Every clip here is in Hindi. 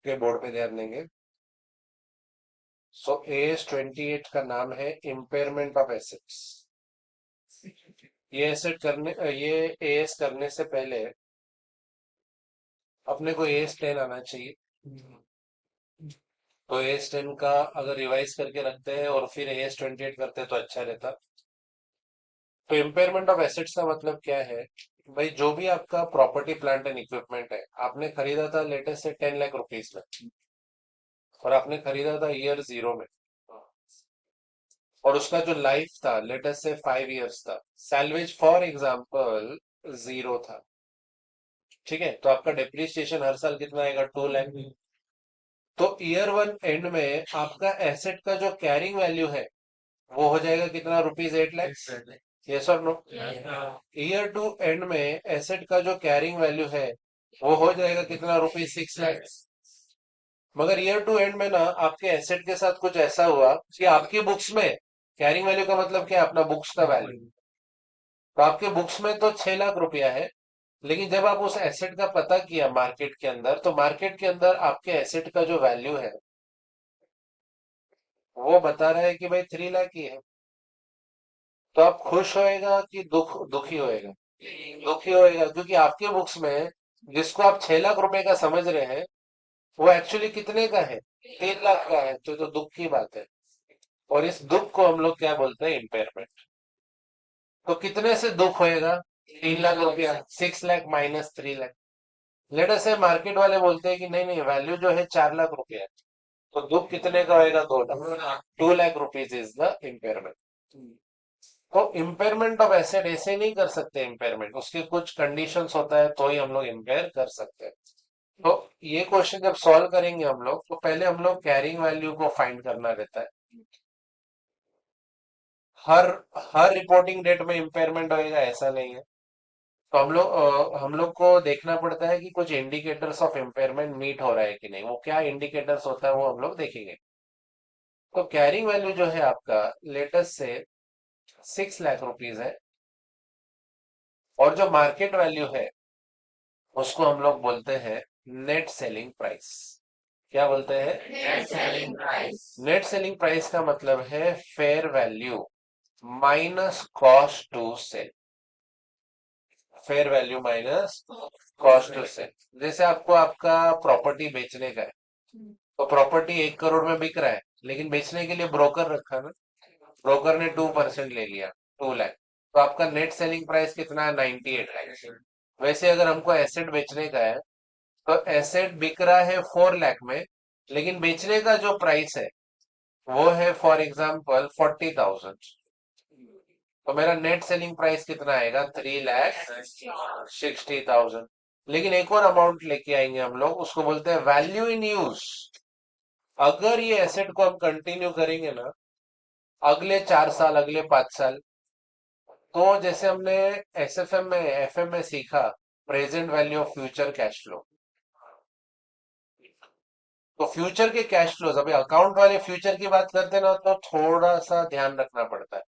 के बोर्ड पे ध्यान देंगे। सो AS 28 का नाम है इम्पेयरमेंट ऑफ एसेट्स। ये एएस करने से पहले अपने को AS 10 आना चाहिए। तो AS 10 का अगर रिवाइज करके रखते हैं और फिर AS 28 करते हैं तो अच्छा रहता। तो इम्पेयरमेंट ऑफ एसेट्स का मतलब क्या है? भाई जो भी आपका प्रॉपर्टी प्लांट एंड इक्विपमेंट है, आपने खरीदा था लेटेस्ट से 10 लाख रुपीज में, और आपने खरीदा था ईयर 0 में, और उसका जो लाइफ था लेटेस्ट से 5 इयर्स था, सैलवेज फॉर एग्जाम्पल 0 था। ठीक है, तो आपका डेप्रिसिएशन हर साल कितना आएगा? 2 लाख। तो ईयर 1 एंड में आपका एसेट का जो कैरिंग वैल्यू है वो हो जाएगा कितना? रुपीज 8 लाख। यस और नो? ईयर 2 एंड में एसेट का जो कैरिंग वैल्यू है वो हो जाएगा कितना? रुपीज 6 लाख। मगर ईयर 2 एंड में ना आपके एसेट के साथ कुछ ऐसा हुआ कि आपकी बुक्स में कैरिंग वैल्यू का मतलब क्या है? अपना बुक्स का वैल्यू। तो आपके बुक्स में तो 6 लाख रुपया है, लेकिन जब आप उस एसेट का पता किया मार्केट के अंदर, तो मार्केट के अंदर आपके एसेट का जो वैल्यू है वो बता रहा है कि भाई 3 लाख ही है। तो आप खुश होएगा कि दुखी होएगा? दुखी होएगा, क्योंकि आपके बुक्स में जिसको आप 6 लाख रुपए का समझ रहे हैं वो एक्चुअली कितने का है? 3 लाख का है। तो दुख की बात है। और इस दुख को हम लोग क्या बोलते हैं? इम्पेयरमेंट। तो कितने से दुख होएगा? 3 लाख रुपया। 6 lakh minus 3 lakh. Late us से मार्केट वाले बोलते हैं कि नहीं नहीं, वैल्यू जो है 4 लाख रुपया है। तो दुख कितने का होएगा? 2 lakh. 2 lakh rupees is the impairment. तो इम्पेयरमेंट ऑफ एसेट ऐसे नहीं कर सकते। इम्पेयरमेंट उसके कुछ कंडीशंस होता है तो ही हम लोग इम्पेयर कर सकते हैं। तो ये क्वेश्चन जब सॉल्व करेंगे हम लोग, तो पहले हम लोग कैरिंग वैल्यू को फाइंड करना रहता है। हर हर रिपोर्टिंग डेट में इम्पेयरमेंट होएगा ऐसा नहीं है। तो हम लोग को देखना पड़ता है कि कुछ इंडिकेटर्स ऑफ इम्पेयरमेंट मीट हो रहा है कि नहीं। वो क्या इंडिकेटर्स होता है वो हम लोग देखेंगे। तो कैरिंग वैल्यू जो है आपका लेटेस्ट से 6 लाख रुपीज है, और जो मार्केट वैल्यू है उसको हम लोग बोलते हैं नेट सेलिंग प्राइस। क्या बोलते हैं? Net selling price. Net selling price का मतलब है fair value minus cost to sell. Fair value minus cost to sell. जैसे आपको आपका प्रॉपर्टी बेचने का है, तो प्रॉपर्टी 1 करोड़ में बिक रहा है, लेकिन बेचने के लिए ब्रोकर रखा ना, ब्रोकर ने 2% ले लिया, 2 लाख। तो आपका नेट सेलिंग प्राइस कितना है? 98 लाख। वैसे अगर हमको एसेट बेचने का है, तो एसेट बिक रहा है 4 लाख में, लेकिन बेचने का जो प्राइस है वो है फॉर एग्जाम्पल 40,000। तो मेरा नेट सेलिंग प्राइस कितना आएगा? 3,60,000। लेकिन एक और अमाउंट लेके आएंगे हम लोग, उसको बोलते हैं वैल्यू इन यूज। अगर ये एसेट को हम कंटिन्यू करेंगे ना, अगले 4 साल, अगले 5 साल, तो जैसे हमने एसएफएम में, एफएम में सीखा, present value of future cash flow. तो फ्यूचर के कैश फ्लोज, अभी अकाउंट वाले फ्यूचर की बात करते हैं ना, तो थोड़ा सा ध्यान रखना पड़ता है।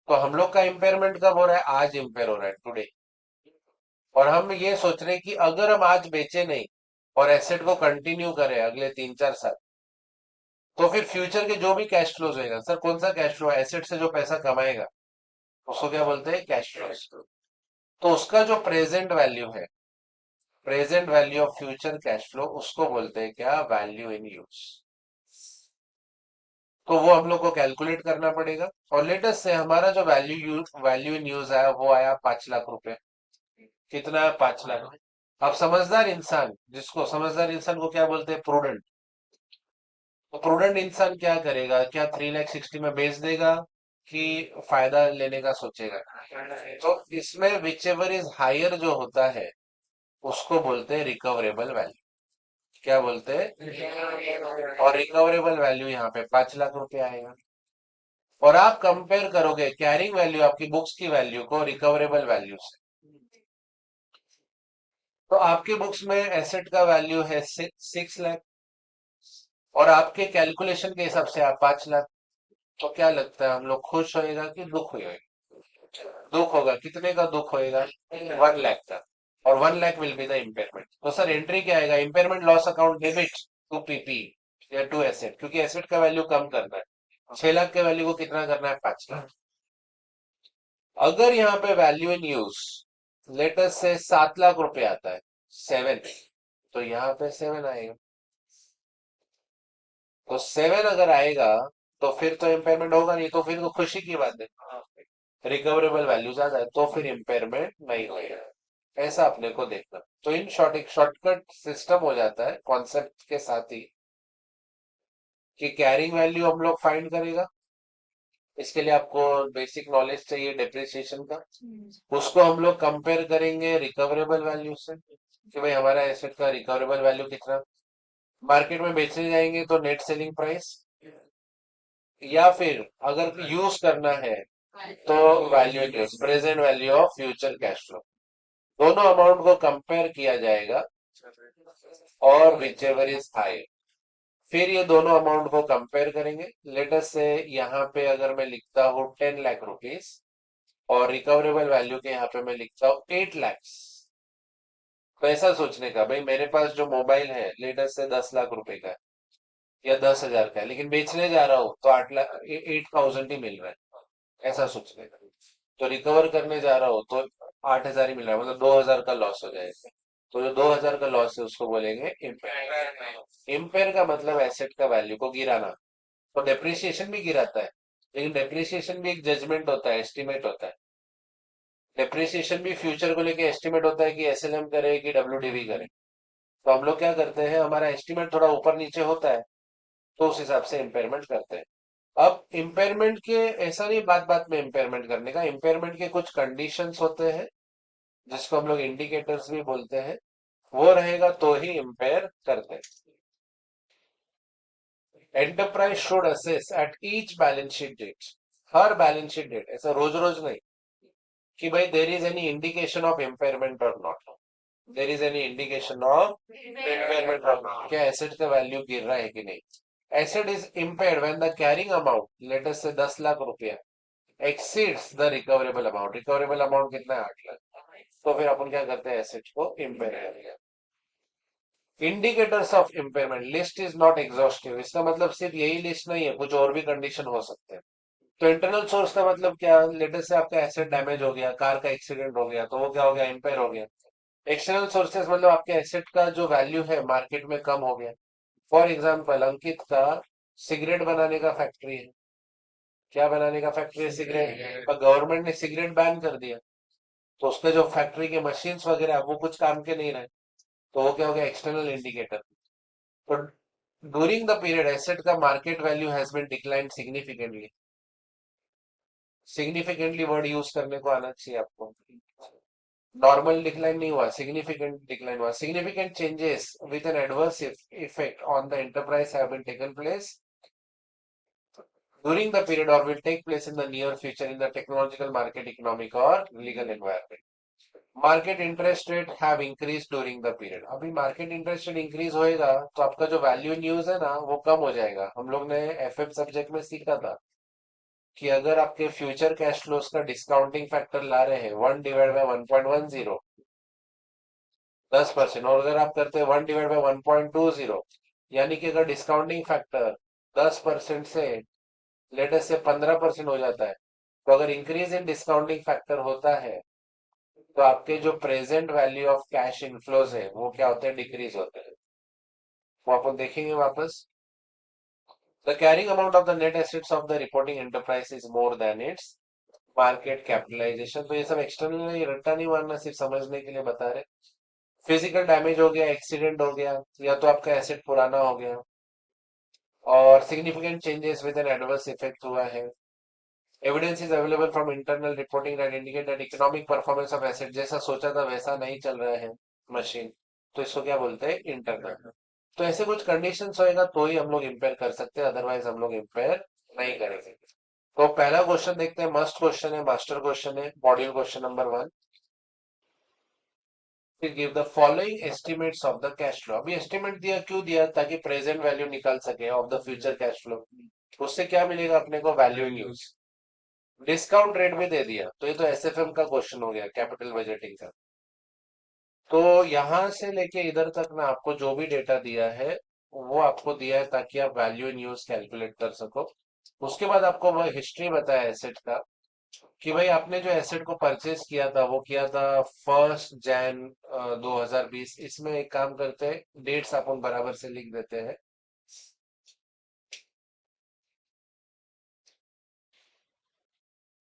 तो हम लोग का इम्पेयरमेंट कब हो रहा है? आज इम्पेयर हो रहा है, टुडे। और हम ये सोच रहे हैं कि अगर हम आज बेचे नहीं और एसेट को कंटिन्यू करें अगले 3-4 साल, तो फिर फ्यूचर के जो भी कैश फ्लोज होएगा, सर कौन सा कैश फ्लो? एसेट से जो पैसा कमाएगा उसको क्या बोलते हैं? Cash flow. तो उसका जो प्रेजेंट वैल्यू है, present value of future cash flow, उसको बोलते हैं क्या? Value in use. तो वो हम लोग को कैलकुलेट करना पड़ेगा। और लेटेस्ट से हमारा जो वैल्यू इन यूज आया वो आया 5 लाख रुपए। कितना है? 5 लाख। अब समझदार इंसान, जिसको समझदार इंसान को क्या बोलते हैं? प्रूडेंट। तो प्रूडेंट इंसान क्या करेगा? क्या 3,60,000 में बेच देगा कि फायदा लेने का सोचेगा? तो इसमें विच एवर इज हायर जो होता है उसको बोलते हैं रिकवरेबल वैल्यू। क्या बोलते हैं? और रिकवरेबल वैल्यू यहाँ पे 5 लाख रुपए आएगा। और आप कंपेयर करोगे कैरिंग वैल्यू, आपकी बुक्स की वैल्यू को रिकवरेबल वैल्यू से, तो आपके बुक्स में एसेट का वैल्यू है 6 लाख, और आपके कैलकुलेशन के हिसाब से आप 5 लाख। तो क्या लगता है, हम लोग खुश होएगा कि दुख होएगा? दुख होगा। कितने का दुख होएगा? 1 लाख का। और 1 lakh will be the impairment. तो सर एंट्री क्या आएगा, impairment loss account debit to PP या टू एसेट, क्योंकि एसेट का वैल्यू कम करना है। 6 लाख के वैल्यू को कितना करना है, 5 लाख। अगर यहाँ पे वैल्यू इन यूज लेटेस्ट से 7 लाख रुपए आता है, 7, तो यहाँ पे 7 आएगा। तो 7 अगर आएगा तो फिर तो इम्पेयरमेंट होगा नहीं, तो फिर तो खुशी की बात है, रिकवरेबल वैल्यू ज्यादा है, तो फिर इम्पेयरमेंट नहीं होगा। ऐसा अपने को देखना। तो इन शॉर्ट एक शॉर्टकट सिस्टम हो जाता है कॉन्सेप्ट के साथ ही, कि कैरिंग वैल्यू हम लोग फाइंड करेगा। इसके लिए आपको बेसिक नॉलेज चाहिए डिप्रिसिएशन का। उसको हम लोग कंपेयर करेंगे रिकवरेबल वैल्यू से, कि भाई हमारा एसेट का रिकवरेबल वैल्यू कितना। मार्केट में बेचने जाएंगे तो नेट सेलिंग प्राइस, या फिर अगर यूज करना है तो value in use, present value of future cash flow. दोनों अमाउंट को कंपेयर किया जाएगा, और विच एवर इज हाई, फिर ये दोनों अमाउंट को कंपेयर करेंगे। लेटर से यहाँ पे अगर मैं लिखता हूँ 10 लाख रुपीज, और रिकवरेबल वैल्यू के यहाँ पे मैं लिखता हूँ 8 लैक्स। तो ऐसा सोचने का, भाई मेरे पास जो मोबाइल है लेटर से 10 लाख रुपए का है या 10 हजार का है, लेकिन बेचने जा रहा हूँ तो 8 लाख 8,000 ही मिल रहा है, ऐसा सोचने का। तो रिकवर करने जा रहा हूँ तो 8 हजार ही मिल रहा है, मतलब 2 हजार का लॉस हो जाएगा। तो जो 2 हजार का लॉस है उसको बोलेंगे इम्पेयर। इम्पेयर का मतलब एसेट का वैल्यू को गिराना। तो डेप्रिसिएशन भी गिराता है, लेकिन डेप्रिसिएशन भी एक जजमेंट होता है, एस्टिमेट होता है। डेप्रिसिएशन भी फ्यूचर को लेके एस्टिमेट होता है कि एसएलएम करे कि डब्ल्यूडीवी करे। तो हम लोग क्या करते हैं, हमारा एस्टिमेट थोड़ा ऊपर नीचे होता है, तो उस हिसाब से इम्पेयरमेंट करते हैं। अब इम्पेयरमेंट के, ऐसा नहीं बात बात में इम्पेयरमेंट करने का, इम्पेयरमेंट के कुछ कंडीशंस होते हैं जिसको हम लोग इंडिकेटर्स भी बोलते हैं। वो रहेगा तो ही इम्पेयर करते हैं। Enterprise should assess at each balance sheet date, हर बैलेंस शीट डेट, ऐसा रोज रोज नहीं, कि भाई there is any indication of impairment or not, there is any indication of impairment or not, क्या एसेट का वैल्यू गिर रहा है कि नहीं। Asset is impaired when the carrying amount, let us say 10 lakh रुपया, exceeds the recoverable amount. Recoverable amount कितना है, 8 लाख। तो फिर अपन क्या करते हैं, एसेट को इम्पेयर करेंगे। Indicators of impairment list is not exhaustive, इसका मतलब सिर्फ यही लिस्ट नहीं है, कुछ और भी कंडीशन हो सकते हैं। तो इंटरनल सोर्स का मतलब क्या, लेटेस्ट से आपका एसेट डैमेज हो गया, कार का एक्सीडेंट हो गया, तो वो क्या हो गया, इम्पेयर हो गया। एक्सटर्नल सोर्सेस मतलब आपके एसेट का जो वैल्यू है मार्केट में कम हो गया। फॉर एग्जाम्पल अंकित का सिगरेट बनाने का फैक्ट्री है। क्या बनाने का फैक्ट्री है, सिगरेट, पर गवर्नमेंट ने सिगरेट बैन कर दिया, तो उसके जो फैक्ट्री के मशीन्स वगैरह वो कुछ काम के नहीं रहे। तो वो क्या हो गया, एक्सटर्नल इंडिकेटर। तो ड्यूरिंग द पीरियड एसेट का market value has been decline significantly. Significantly word use करने को आना चाहिए आपको। नॉर्मल डिक्लाइन नहीं हुआ, सिग्निफिकेंट डिक्लाइन हुआ। Significant changes with an adverse effect on the enterprise have been taken place during the period or will take place in the near future in the technological, market, economic or legal environment. Market interest rate have increase during the period, अभी मार्केट इंटरेस्ट रेट इंक्रीज होएगा तो आपका जो वैल्यू न्यूज है ना वो कम हो जाएगा। हम लोग ने एफएफ सब्जेक्ट में सीखा था कि अगर आपके फ्यूचर कैश फ्लोज का डिस्काउंटिंग फैक्टर ला रहे हैं 1/1.10, 10%, और अगर आप करते हैं 1/1.20, यानी कि अगर डिस्काउंटिंग फैक्टर 10% से लेटेस्ट से 15% हो जाता है, तो अगर इंक्रीज इन डिस्काउंटिंग फैक्टर होता है तो आपके जो present value of cash inflows है वो क्या होते हैं, डिक्रीज होते हैं। वो अपन देखेंगे वापस। The carrying amount of the net assets of the reporting enterprise is more than its market capitalisation. तो ये सब एक्सटर्नल रट्टा नहीं मारना, सिर्फ समझने के लिए बता रहे। फिजिकल डैमेज हो गया, एक्सीडेंट हो गया, या तो आपका एसेट पुराना हो गया, और significant changes with an adverse effect हुआ है। Evidence is available from internal reporting that indicate that economic performance of asset, जैसा सोचा था वैसा नहीं चल रहा है मशीन, तो इसको क्या बोलते हैं, इंटरनल। तो ऐसे कुछ कंडीशंस होएगा तो ही हम लोग इम्पेयर कर सकते हैं, अदरवाइज हम लोग इम्पेयर नहीं करेंगे। तो पहला क्वेश्चन देखते हैं, मस्ट क्वेश्चन है, मास्टर क्वेश्चन है, मॉड्यूल क्वेश्चन नंबर 1। फिर give the following estimates of the cash flow. अभी एस्टिमेट दिया, क्यों दिया, ताकि प्रेजेंट वैल्यू निकाल सके of the future cash flow. उससे क्या मिलेगा अपने को, value in use. Discount rate भी दे दिया, तो ये तो एसएफएम का क्वेश्चन हो गया, कैपिटल बजटिंग का। तो यहाँ से लेके इधर तक मैं आपको जो भी डेटा दिया है वो आपको दिया है ताकि आप वैल्यू इन यूज कैलकुलेट कर सको। उसके बाद आपको वह हिस्ट्री बताया एसेट का कि भाई आपने जो एसेट को परचेज किया था वो किया था 1 जैन 2020। इसमें एक काम करते हैं, डेट्स अपन बराबर से लिख देते हैं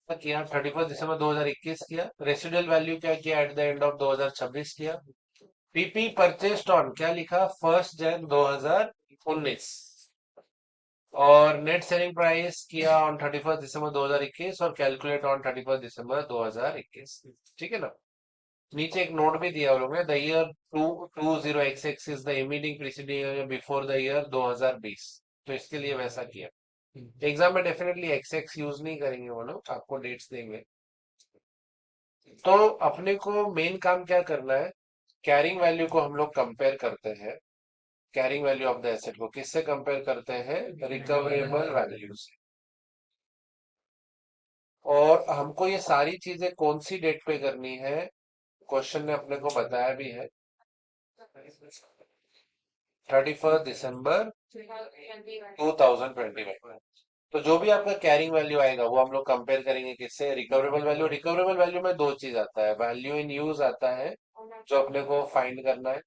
किया 31 दिसंबर 2021 किया। रेसिडुअल वैल्यू क्या किया एट द एंड ऑफ 2026 किया। पीपी परचेस्ड ऑन क्या लिखा 1 जैन 2019। और नेट सेलिंग प्राइस किया ऑन 31 दिसंबर 2021 और कैलकुलेट ऑन 31 दिसंबर 2021। ठीक है ना। नीचे एक नोट भी दिया वो लोग ने, the year 20XX is the immediate preceding year before the year 2020। तो इसके लिए वैसा किया। एग्जाम में डेफिनेटली एक्स एक्स यूज नहीं करेंगे वो लोग, आपको डेट्स देंगे। तो अपने को मेन काम क्या करना है, कैरिंग वैल्यू को हम लोग कंपेयर करते हैं। Carrying value of the asset को किससे कंपेयर करते हैं, रिकवरेबल वैल्यू से। और हमको ये सारी चीजें कौन सी डेट पे करनी है, क्वेश्चन ने अपने को बताया भी है 31 दिसंबर 2021। तो जो भी आपका कैरिंग वैल्यू आएगा वो हम लोग कंपेयर करेंगे किससे, रिकवरेबल वैल्यू। रिकवरेबल वैल्यू में दो चीज आता है, वैल्यू इन यूज आता है जो अपने को फाइंड करना है।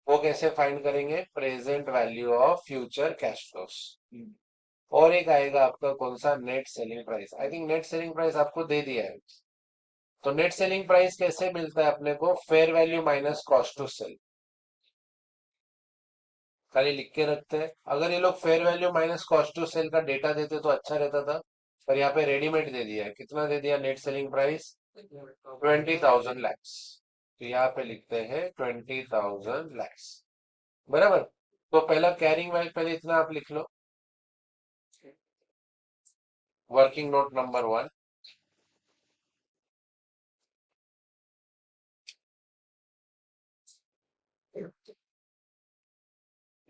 वो कैसे फाइंड करेंगे, present value of future cash flows. और एक आएगा आपका कौन सा, net selling price. I think net selling price आपको दे दिया है। तो नेट सेलिंग प्राइस कैसे मिलता है अपने को, fair value minus cost to sell. खाली लिख के रखते हैं, अगर ये लोग fair value minus cost to sell का डेटा देते तो अच्छा रहता था। पर यहाँ पे रेडीमेड दे दिया है, कितना दे दिया नेट सेलिंग प्राइस, 20,000 लैक्स। तो यहाँ पे लिखते हैं 20,000 लैक्स। बराबर। तो पहला कैरिंग वैल्यू पहले इतना आप लिख लो, वर्किंग नोट नंबर 1।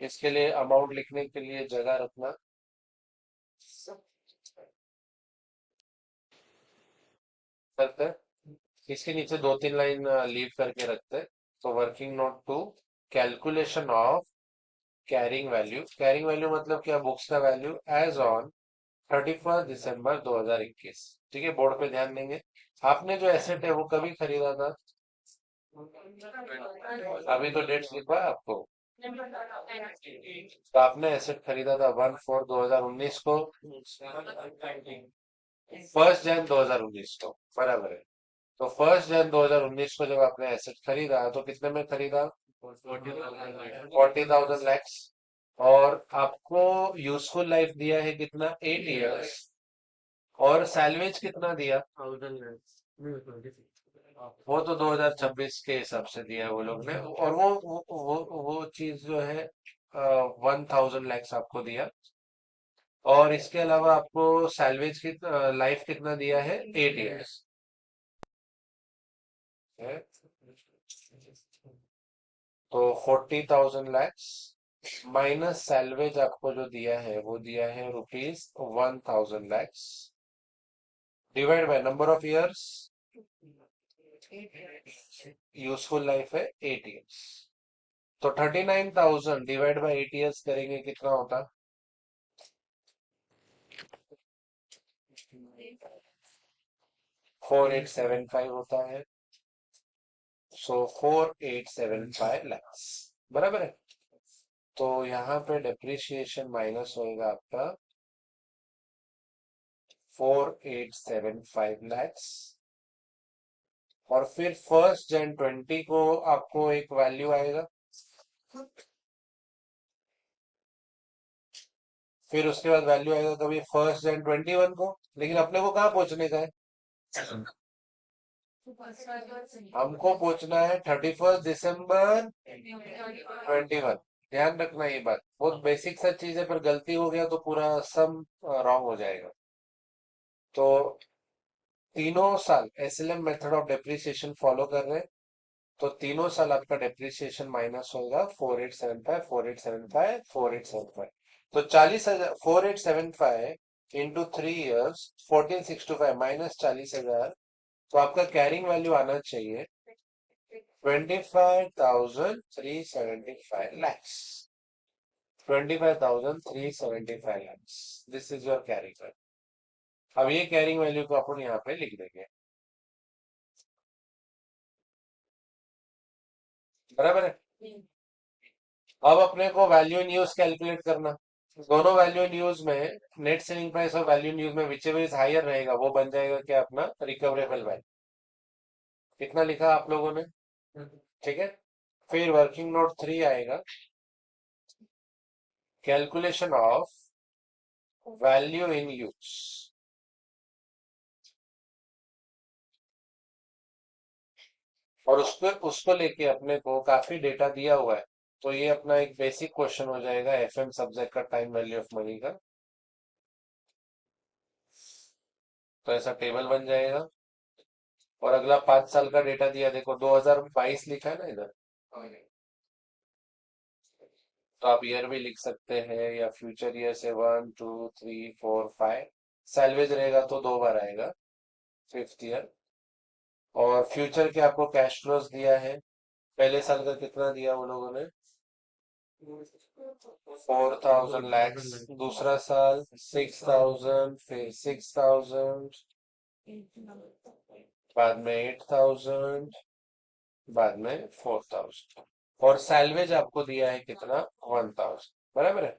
इसके लिए अमाउंट लिखने के लिए जगह रखना, करते हैं। इसके नीचे 2-3 लाइन लीव करके रखते हैं। तो working note 2, calculation of carrying value. Carrying value मतलब क्या, बुक्स का वैल्यू एज ऑन 31 दिसंबर 2021। ठीक है, बोर्ड पे ध्यान देंगे। आपने जो एसेट है वो कभी खरीदा था, अभी तो डेट्स लिखवा है आपको। तो आपने एसेट खरीदा था 1/4/2019 को, 1 जैन 2019 को, बराबर है। तो 1 जैन 2019 को जब आपने एसेट खरीदा तो कितने में खरीदा, 40,000 लैक्स। और आपको यूजफुल लाइफ दिया है कितना, 8 इयर्स। और सैलवेज कितना दिया, वो तो 2026 के हिसाब से दिया है वो लोग ने। और वो चीज जो है 1,000 लैक्स आपको दिया। और इसके अलावा आपको सैलवेज की लाइफ कितना दिया है, 8 इयर्स है। तो 40,000 लैक्स माइनस सैलवेज आपको जो दिया है वो दिया है rupees 1,000 lakhs, divide by number of years, useful life है 8 इयर्स। तो 39,000 डिवाइड बाय 8 इयर्स करेंगे कितना होता, 4875 होता है। सो 4875 लैक्स, बराबर है। तो यहाँ पे डेप्रिसिएशन माइनस होएगा आपका 4875 लैक्स। और फिर 1 जैन 20 को आपको एक वैल्यू आएगा, फिर उसके बाद वैल्यू आएगा कभी 1 जैन 21 को। लेकिन अपने को कहाँ पहुंचने का है, हमको पहुंचना है 31 दिसंबर 2021। ध्यान रखना ये बात, बहुत बेसिक सा चीज है, पर गलती हो गया तो पूरा सम रॉन्ग हो जाएगा। तो तीनों साल SLM method of depreciation follow कर रहे हैं। तो तीनों साल आपका डेप्रिसिएशन माइनस होगा 4875, 4875, 4875। तो 40,000, 4875 इंटू 3 इयर्स, 1465 माइनस 40,000। तो आपका कैरिंग वैल्यू आना चाहिए 25,375 lakhs. 25,375 lakhs. This is your carrying value. अब ये कैरिंग वैल्यू को अपन यहाँ पे लिख देंगे. बराबर है. अब अपने को वैल्यू इन यूज कैलकुलेट करना. दोनों वैल्यू इन यूज में नेट सेलिंग प्राइस और वैल्यू इन यूज में विच एवर इज हायर रहेगा वो बन जाएगा क्या अपना रिकवरेबल वैल्यू. कितना लिखा आप लोगों ने. ठीक है. फिर वर्किंग नोट 3 आएगा. Calculation of value in use. और उसको उसको लेके अपने को काफी डेटा दिया हुआ है. तो ये अपना एक बेसिक क्वेश्चन हो जाएगा एफएम सब्जेक्ट का टाइम वैल्यू ऑफ मनी का. तो ऐसा टेबल बन जाएगा. और अगला 5 साल का डेटा दिया देखो 2022 लिखा है ना इधर. तो आप ईयर भी लिख सकते हैं या फ्यूचर ईयर से 1 2 3 4 5. सैलवेज रहेगा तो 2 बार आएगा. Fifth year. और फ्यूचर के आपको कैश फ्लोज दिया है. पहले साल का कितना दिया वो लोगों ने. 4,000 lakhs. दूसरा साल 6,000. फिर 6,000. बाद में 8,000. बाद में 4,000. और सैलवेज आपको दिया है कितना 1,000. बराबर है.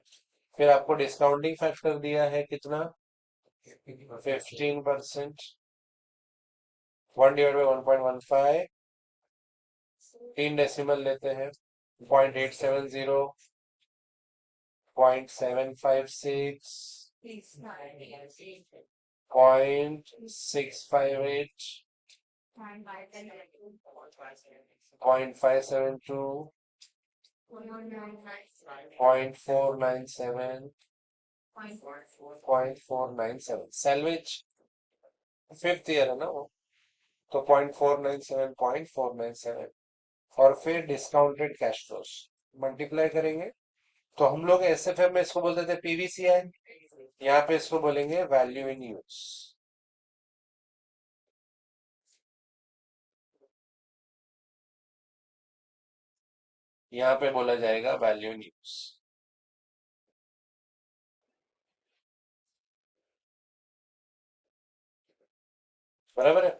फिर आपको डिस्काउंटिंग फैक्टर दिया है कितना 15%. 1/1.15. 3 डेसिमल लेते हैं. 0.870. 0.756. 0.658. 0.572. 0.497. 0.497 सैलवेज. फिफ्थ ईयर है ना वो. तो 0.497. 0.497. और फिर डिस्काउंटेड कैश फ्लोस मल्टीप्लाई करेंगे. तो हम लोग एसएफएम में इसको बोलते थे पीवीसीआई. यहाँ पे इसको बोलेंगे वैल्यू इन यूज. यहाँ पे बोला जाएगा वैल्यू इन यूज. बराबर है.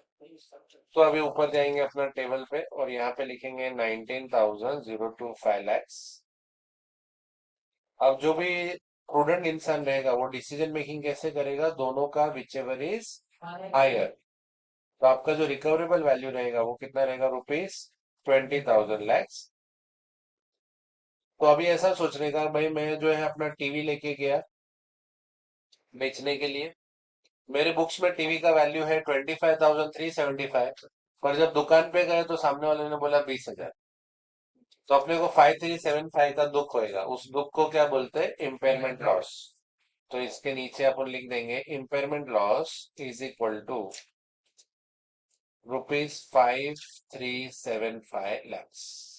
तो अभी ऊपर जाएंगे अपना टेबल पे और यहाँ पे लिखेंगे 19,025 lakhs. अब जो भी प्रूडेंट इंसान रहेगा वो डिसीजन मेकिंग कैसे करेगा दोनों का विच एवर इज हायर. तो आपका जो रिकवरेबल वैल्यू रहेगा वो कितना रहेगा ₹20,000 lakhs. तो अभी ऐसा सोचने का भाई मैं जो है अपना टीवी लेके गया बेचने के लिए. मेरे बुक्स में टीवी का वैल्यू है 25,375. पर जब दुकान पे गए तो सामने वाले ने बोला 20,000. तो अपने को 5,375 का दुख होएगा. उस दुख को क्या बोलते हैं इम्पेयरमेंट लॉस. तो इसके नीचे अपन लिख देंगे impairment loss is equal to ₹5,375 lakhs.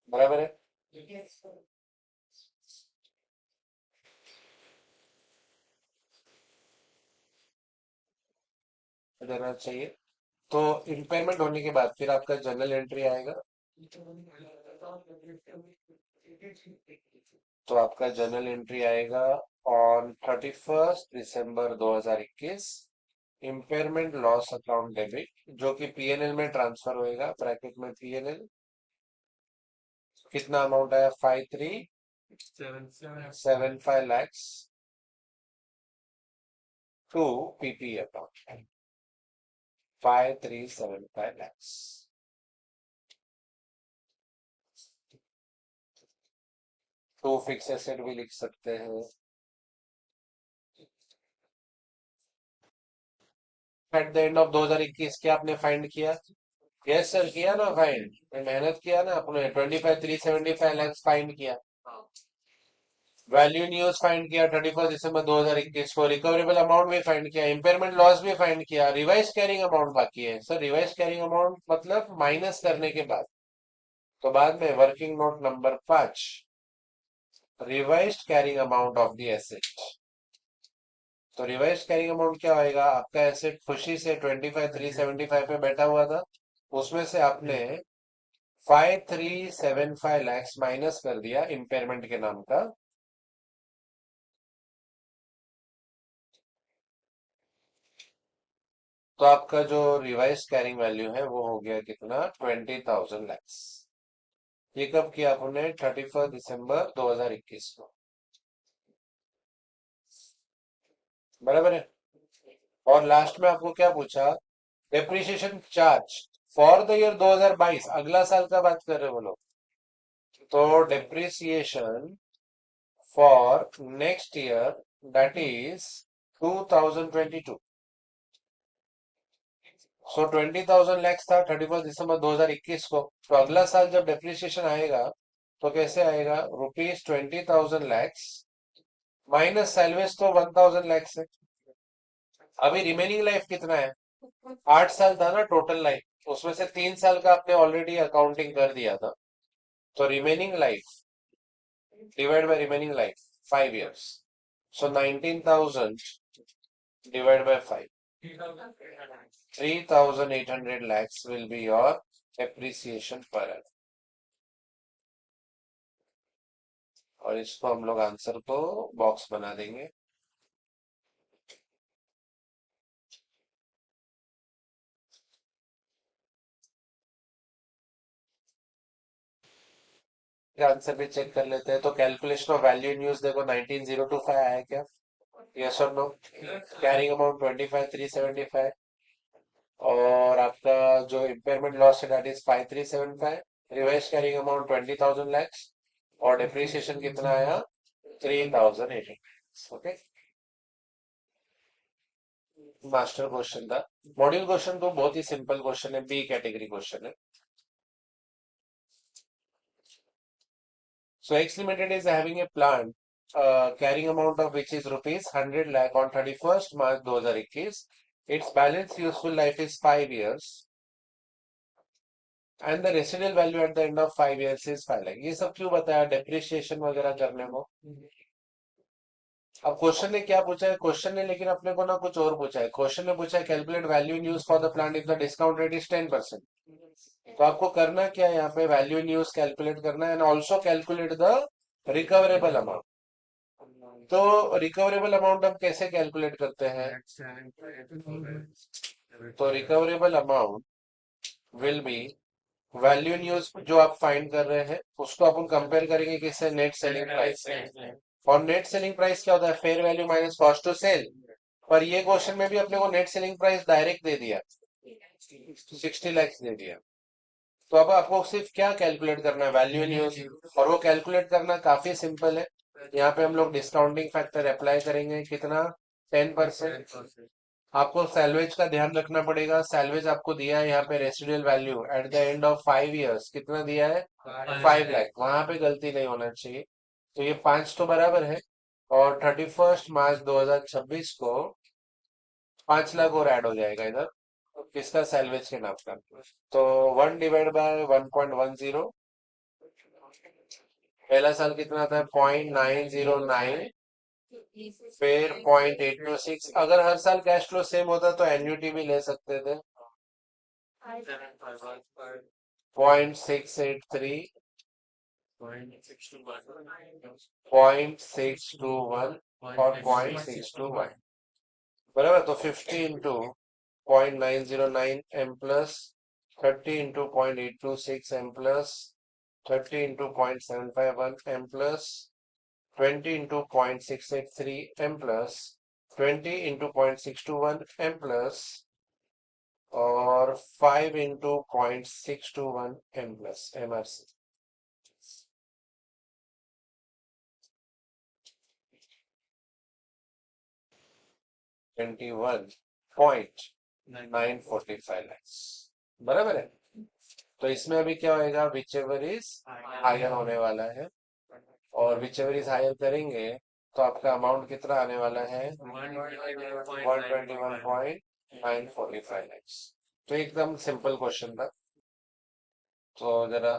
बराबर है. देना चाहिए. तो इम्पेयरमेंट होने के बाद फिर आपका जर्नल एंट्री आएगा. तो आपका जर्नल एंट्री आएगा on 31 December 2021. Impairment loss account debit जो कि पीएनएल में ट्रांसफर होएगा ब्रैकेट में पीएनएल. कितना अमाउंट आया 5,375 lakhs to PP account. 5,375 lakhs. To fix asset भी लिख सकते हैं. एट द एंड ऑफ 2021 क्या आपने फाइंड किया. यस सर किया ना फाइंड. मेहनत किया ना अपने 25,375 lakhs फाइंड किया. वैल्यू न्यूज फाइंड किया 31 दिसंबर 2021 को. रिकवरेबल अमाउंट भी फाइंड किया. इम्पेयरमेंट लॉस भी फाइंड किया. रिवाइज कैरिंग अमाउंट बाकी है सर. रिवाइज कैरिंग अमाउंट मतलब माइनस करने के बाद. तो बाद में working note number 5 revised carrying amount of the asset. तो रिवाइज्ड कैरिंग अमाउंट क्या होएगा? आपका एसेट खुशी से 25,375 पे बैठा हुआ था, उसमें से आपने 5,375 लैक्स माइनस कर दिया इम्पेयरमेंट के नाम का। तो आपका जो रिवाइज कैरिंग वैल्यू है वो हो गया कितना? 20,000 लैक्स। ये कब किया आपने? 31 दिसंबर 2021 को। बराबर है। और लास्ट में आपको क्या पूछा? Depreciation charge for the year 2022, अगला साल का बात कर रहे हो वो लोग। तो depreciation for next year, that is 2022। सो 20,000 लैक्स था 31 दिसंबर 2021 को। तो अगला साल जब डेप्रिसिएशन आएगा तो कैसे आएगा? ₹20,000 लैक्स माइनस सैलवेज तो 1,000 लैक्स है। अभी रिमेनिंग लाइफ कितना है? 8 साल था ना टोटल लाइफ, उसमें से 3 साल का आपने ऑलरेडी अकाउंटिंग कर दिया था। तो remaining life divide by remaining life 5 years. So 19,000 divided by 5. 3,800 lakhs will be your appreciation per annum. और इसको हम लोग आंसर को बॉक्स बना देंगे। आंसर भी चेक कर लेते हैं। तो calculation of value in use देखो 19,025 आया क्या? यस और नो? कैरिंग अमाउंट 25,375 और आपका जो इम्पेयरमेंट लॉस है that is 5,375। Revise carrying amount 20,000 lakhs और डिप्रिसिएशन कितना आया? 3,800। ओके, मास्टर क्वेश्चन था। मॉड्यूल क्वेश्चन तो बहुत ही सिंपल क्वेश्चन है, बी कैटेगरी क्वेश्चन है। So X Limited is having a plant carrying amount of which is rupees 100 lakh on 31st March 2021. Its balance useful life is 5 years and the residual value at the end of 5 years is 5 lakh. ये सब क्यों बताया? डेप्रिसिएशन वगैरह करने को। अब क्वेश्चन ने क्या पूछा है? क्वेश्चन ने लेकिन अपने को ना कुछ और पूछा है। क्वेश्चन ने पूछा है calculate value in use for the plant if the discount rate is 10%। तो आपको करना क्या है? यहाँ पे वैल्यू इन यूज कैलकुलेट करना है and also calculate the recoverable amount. तो रिकवरेबल अमाउंट हम कैसे कैलकुलेट करते हैं? तो recoverable amount will be value in use जो आप फाइंड कर रहे हैं उसको अपन कंपेयर करेंगे किससे? नेट सेलिंग प्राइस से। और नेट सेलिंग प्राइस क्या होता है? Fair value minus cost to sell. पर ये क्वेश्चन में भी अपने को नेट सेलिंग प्राइस डायरेक्ट दे दिया, 60 लैक्स दे दिया। तो अब आपको सिर्फ क्या कैलकुलेट करना है? Value in use. और वो कैलकुलेट करना काफी सिंपल है। यहाँ पे हम लोग डिस्काउंटिंग फैक्टर अप्लाई करेंगे, कितना? 10%। आपको सैलवेज का ध्यान रखना पड़ेगा। सैलवेज आपको दिया है यहाँ पे residual value eight the end of 5 years कितना दिया है? 5 लाख। वहां पे गलती नहीं होना चाहिए। तो ये 5 तो बराबर है और 31 मार्च 2026 को 5 लाख और ऐड हो जाएगा इधर। किसका? सैलवेज के नाम का। तो 1/1.10। पहला साल कितना था? 0.909। फिर 0.826। अगर हर साल कैश फ्लो सेम होता तो एन्युटी भी ले सकते थे। 0.683, 0.621 और 0.621। बराबर। तो 50 into 0.909 M plus 30 into 0.826 M plus 30 into 0.751 M plus 20 into 0.683 M plus 20 into 0.621 M plus और 5 into 0.621 M plus MRC। 21.945 lakhs। बराबर है। तो इसमें अभी क्या होएगा? विच एवर इज हायर होने वाला है और विच एवर इज हायर करेंगे तो आपका अमाउंट कितना आने वाला है? 121.945 लैक्स। तो एकदम सिंपल क्वेश्चन था। तो जरा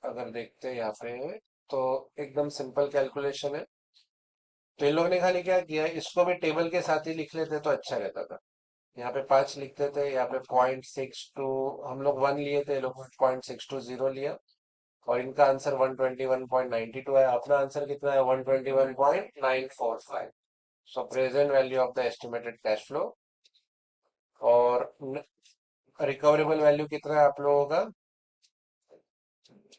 अगर देखते हैं यहाँ पे तो एकदम सिंपल कैलकुलेशन है। तो इन लोगों ने खाली क्या किया, इसको भी टेबल के साथ ही लिख लेते तो अच्छा रहता था। यहाँ पे 5 लिखते थे, यहाँ पे 0.62, हम लोग 1 लिए थे, ये लोग 0.620 लिया। और इनका आंसर 121.92 है, अपना आंसर कितना है 121.945। सो present value of the estimated cash flow. और रिकवरेबल वैल्यू कितना है आप लोगों का,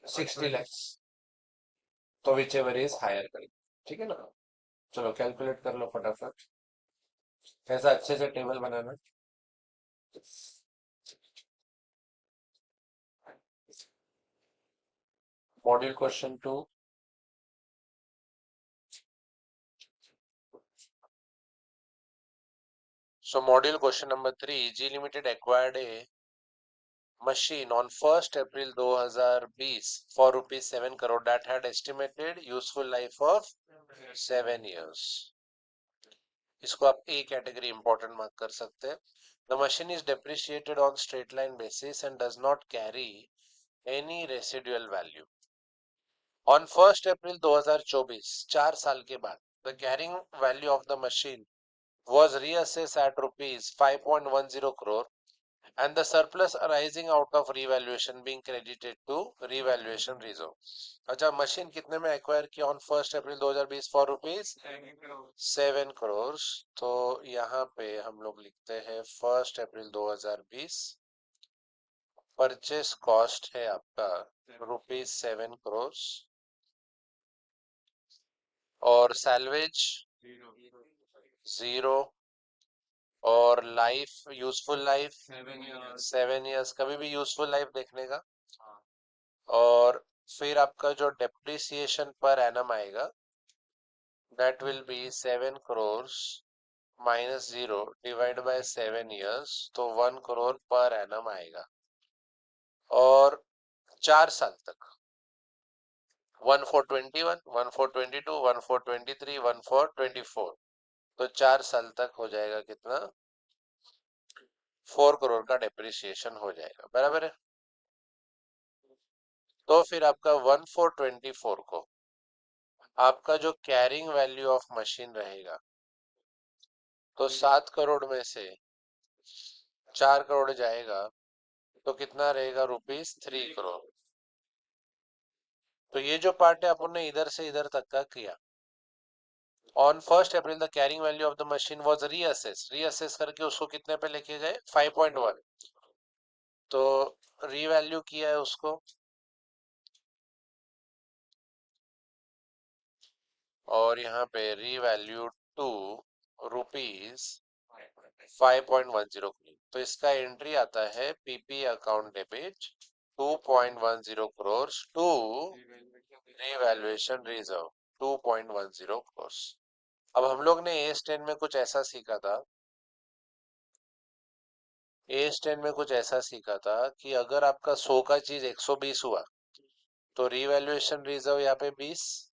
60 lakhs। तो विच एवर इज हायर करें, ठीक है ना। चलो कैलकुलेट कर लो फटाफट, कैसा अच्छे से टेबल बनाना। Module question 2। So module question number 3, G Limited acquired a machine on 1st April 2020 for rupees 7 crore that had estimated useful life of 7 years. इसको आप A category important mark कर सकते हैं. The machine is depreciated on straight line basis and does not carry any residual value. On 1st April 2024, 4 साल के बाद, the carrying value of the machine was reassessed at rupees 5.10 crore and the surplus arising out of revaluation being credited to revaluation reserve. अच्छा, मशीन कितने में एक्वायर किया on 1st April 2020 for rupees 7 crore. तो यहाँ पे हम लोग लिखते हैं 1st अप्रैल 2020, परचेस कॉस्ट है आपका रुपीज 7 करोड़ और सैलवेज 0 और लाइफ, यूजफुल लाइफ 7 इयर्स, कभी भी यूजफुल लाइफ देखने का। और फिर आपका जो डेप्रिसिएशन पर एनम आएगा that will B 7 crore minus 0 divide by 7 years, तो 1 करोड़ पर एनम आएगा। और 4 साल तक 1 for 21, 1 for 22, 1 for 23, 1 for 24, तो 4 साल तक हो जाएगा कितना, 4 करोड़ का डेप्रिसिएशन हो जाएगा, बराबर है। तो फिर आपका 1 for 24 को आपका जो कैरिंग वैल्यू ऑफ मशीन रहेगा, तो 7 करोड़ में से 4 करोड़ जाएगा, तो कितना रहेगा रुपीज 3 करोड़। तो ये जो पार्ट है अपन ने इधर से इधर तक का किया। On 1st April the carrying value of the machine was reassess करके उसको कितने पे लेके गए 5.1, तो रीवैल्यू किया है उसको, और यहाँ पे रीवैल्यू टू रुपीज 5.10, तो इसका एंट्री आता है PP account debit 2.10 crore to revaluation reserve 2.10 crore. अब हम लोग ने ए स्टेन में कुछ ऐसा सीखा था, ए स्टेन में कुछ ऐसा सीखा था कि अगर आपका 100 का चीज 120 हुआ तो रीवैल्यूएशन रिजर्व यहाँ पे 20,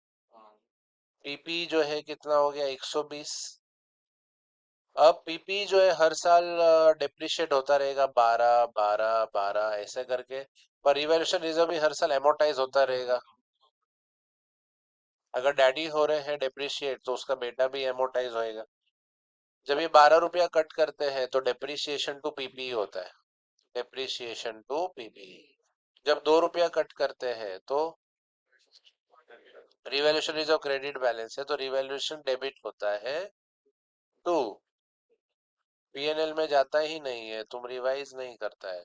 पीपी जो है कितना हो गया 120। अब पीपी जो है हर साल डिप्रिशिएट होता रहेगा 12 12 12 ऐसे करके, पर रिवैल्यूएशन रिजर्व भी हर साल एमोटाइज होता रहेगा। अगर डैडी हो रहे हैं डिप्रिशिएट तो उसका बेटा भी एमोटाइज होएगा। जब ये 12 रुपया कट करते हैं तो डिप्रिसिएशन टू पीपी होता है, डिप्रिसिएशन टू पीपी। जब 2 रुपया कट करते हैं तो रिवैल्यूएशन रिजर्व क्रेडिट बैलेंस है, तो रिवैल्यूएशन डेबिट होता है टू, पीएनएल में जाता ही नहीं है, तुम रिवाइज नहीं करता है,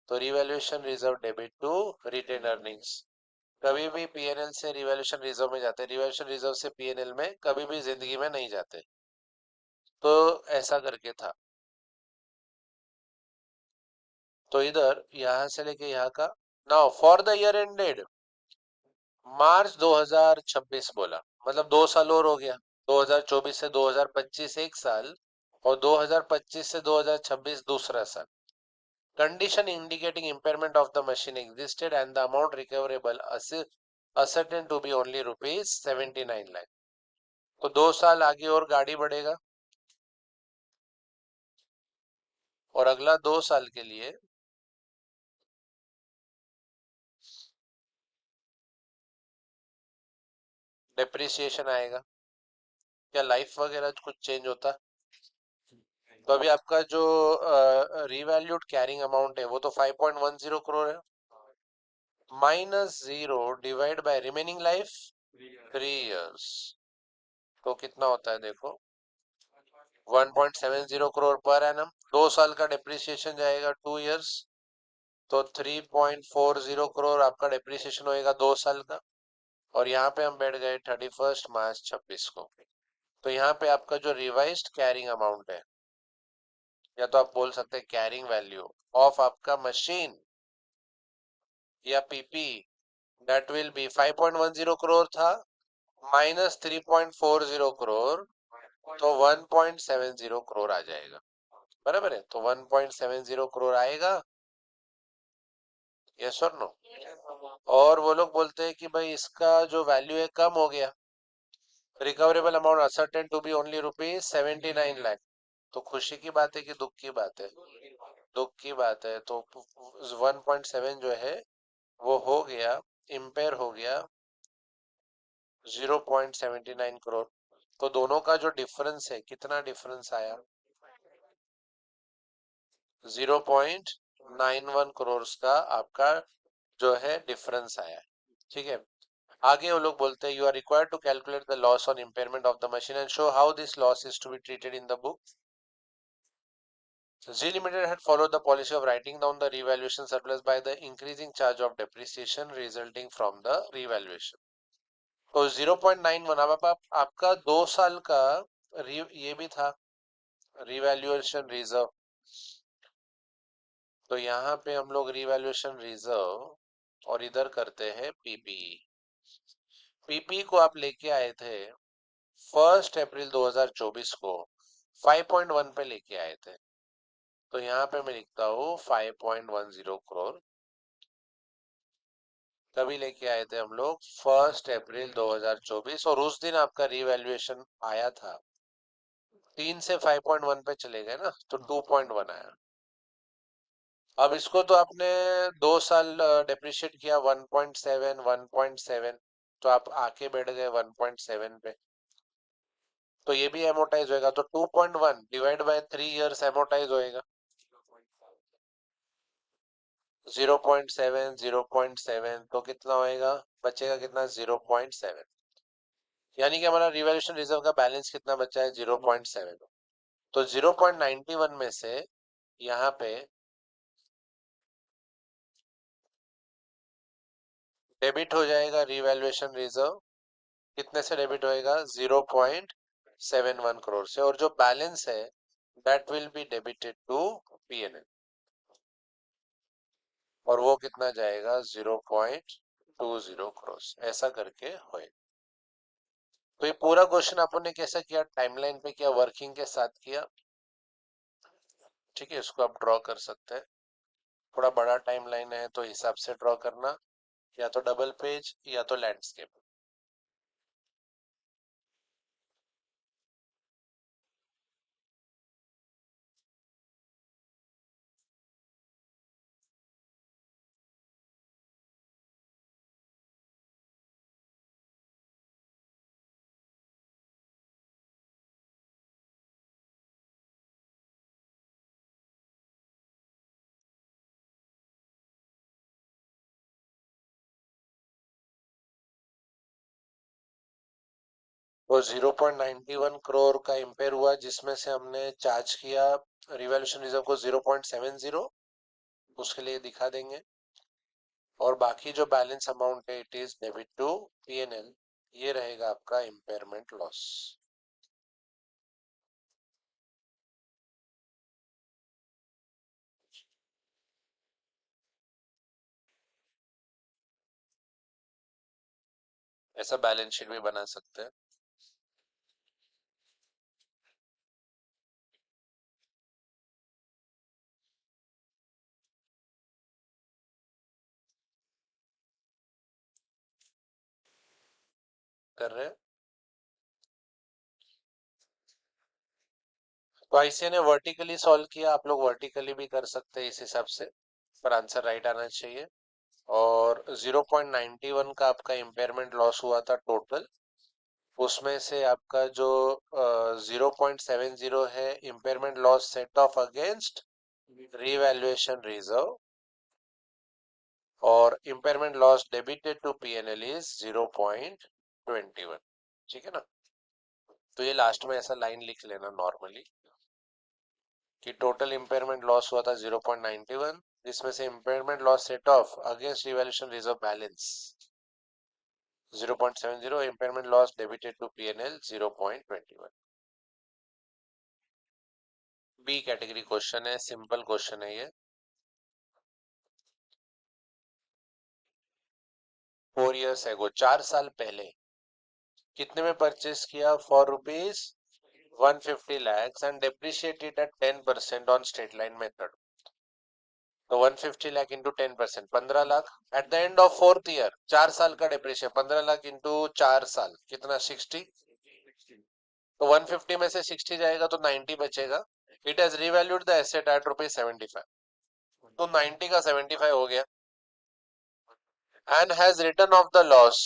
तो revaluation reserve debit to retain earnings. कभी भी पीएनएल से रिवैल्यूएशन रिजर्व में जाते, रिवैल्यूएशन रिजर्व से पीएनएल में कभी भी जिंदगी में नहीं जाते। तो ऐसा करके था। तो इधर यहां से लेके यहाँ का, now for the year ended March 2026 बोला, मतलब 2 साल और हो गया, 2024 से 2025 एक साल और 2025 से 2026 दूसरा साल। Condition indicating impairment of the machine existed and the amount recoverable ascertained to be only rupees 79 lakh। तो 2 साल आगे और गाड़ी बढ़ेगा, और अगला 2 साल के लिए डेप्रिसिएशन आएगा, क्या लाइफ वगैरह कुछ चेंज होता? तो अभी आपका जो रिवैल्यूड कैरिंग अमाउंट है वो तो 5.10 करोड़ है, -0 divide by remaining life 3 years, तो कितना होता है देखो, 1.70 करोड़ पर एनम। 2 साल का डेप्रिसिएशन जाएगा 2 इयर्स, तो 3.40 करोड़ आपका डेप्रिसिएशन होएगा 2 साल का। और यहाँ पे हम बैठ गए 31 मार्च 26 को। तो यहाँ पे आपका जो रिवाइज्ड कैरिंग अमाउंट है, या तो आप बोल सकते हैं कैरिंग वैल्यू ऑफ आपका मशीन या PP, that will B 5.10 crore था, -3.40 करोड़, तो 1.70 करोड़ आ जाएगा। बराबर है, तो 1.70 करोड़ आएगा, यस और नो। और वो लोग बोलते हैं कि भाई इसका जो वैल्यू है कम हो गया, recoverable amount ascertain to be only ₹79 lakh. तो खुशी की बात है कि दुख की बात है? दुख की बात है। तो 1.7 जो है वो हो गया, इम्पेयर हो गया 0.79 करोड़। तो दोनों का जो डिफरेंस है, कितना डिफरेंस आया? 0.91 करोड़ का आपका जो है डिफरेंस आया है। ठीक है, आगे वो लोग बोलते हैं you are required to calculate the loss on impairment of the machine and show how this loss is to be treated in the book. Zee Limited had followed the policy of writing down the revaluation surplus by the increasing charge of depreciation resulting from the revaluation. तो 0.91 अब आपका 2 साल का ये भी था रिवैल्यूएशन रिजर्व। तो यहाँ पे हम लोग रिवैल्यूएशन रिजर्व और इधर करते हैं पीपीई। पीपीई को आप लेके आए थे 1 अप्रैल 2024 को 5.1 पे लेके आए थे। तो यहाँ पे मैं लिखता हूँ 5.10 करोड़ तभी लेके आए थे हम लोग 1 अप्रैल 2024, और उस दिन आपका रिवैल्यूएशन आया था 3 से 5.1 पे चले गए ना, तो 2.1 आया। अब इसको तो आपने 2 साल डेप्रिशिएट किया 1.7 1.7, तो आप आके बैठ गए 1.7 पे, तो ये भी एमोटाइज होएगा, तो 2.1 डिवाइड बाय 3 इयर्स एमोटाइज होएगा। 0.7 0.7, तो कितना होएगा, बचेगा कितना, 0.7। यानी कि हमारा रिवैल्यूएशन रिजर्व का बैलेंस कितना बचा है, 0.7। तो 0.91 में से यहाँ पे डेबिट हो जाएगा रिवैल्यूएशन रिजर्व, कितने से डेबिट होएगा, 0.71 करोड़ से, और जो बैलेंस है that will be debited to PNL, और वो कितना जाएगा, 0.20 करोड़, ऐसा करके होए। तो ये पूरा क्वेश्चन अपन ने कैसा किया, टाइमलाइन पे किया, वर्किंग के साथ किया। ठीक है, इसको आप ड्रॉ कर सकते हैं। थोड़ा बड़ा टाइमलाइन है तो हिसाब से ड्रॉ करना, या तो डबल पेज या तो लैंडस्केप। वो 0.91 करोड़ का इम्पेयर हुआ, जिसमें से हमने चार्ज किया रिवॉल्यूशन रिजर्व को 0.70, उसके लिए दिखा देंगे। और बाकी जो बैलेंस अमाउंट है it is debit to PNL, ये रहेगा आपका इम्पेयरमेंट लॉस। ऐसा बैलेंस शीट भी बना सकते हैं। कर रहे हैं, तो आईसीए ने वर्टिकली सॉल्व किया, आप लोग वर्टिकली भी कर सकते हैं इस हिसाब से, पर आंसर राइट आना चाहिए। और 0.91 का आपका इम्पेयरमेंट लॉस हुआ था टोटल, उसमें से आपका जो 0.70 है impairment loss set off against revaluation reserve, और impairment loss debited to PNL is 0.21। ठीक है ना। तो ये लास्ट में ऐसा लाइन लिख लेना नॉर्मली कि टोटल इम्पेयरमेंट लॉस हुआ था 0.91, जिसमें से impairment loss set off against revaluation reserve balance 0.70, impairment loss debited to PNL 0.21। B category question है, सिंपल क्वेश्चन है ये। 4 years एगो, 4 साल पहले कितने में परचेस किया? For rupees 150 lakhs and depreciated at 10% on straight line method. तो 150 lakh into 10%, 15 lakh. At the end of 4th year, 4 साल का डेप्रिशिएशन, 15 लाख इंटू 4 साल कितना? 60। तो 150 में से 60 जाएगा तो 90 बचेगा। It has revalued the asset at rupees 75। तो 90 का 75 हो गया। And has return off the loss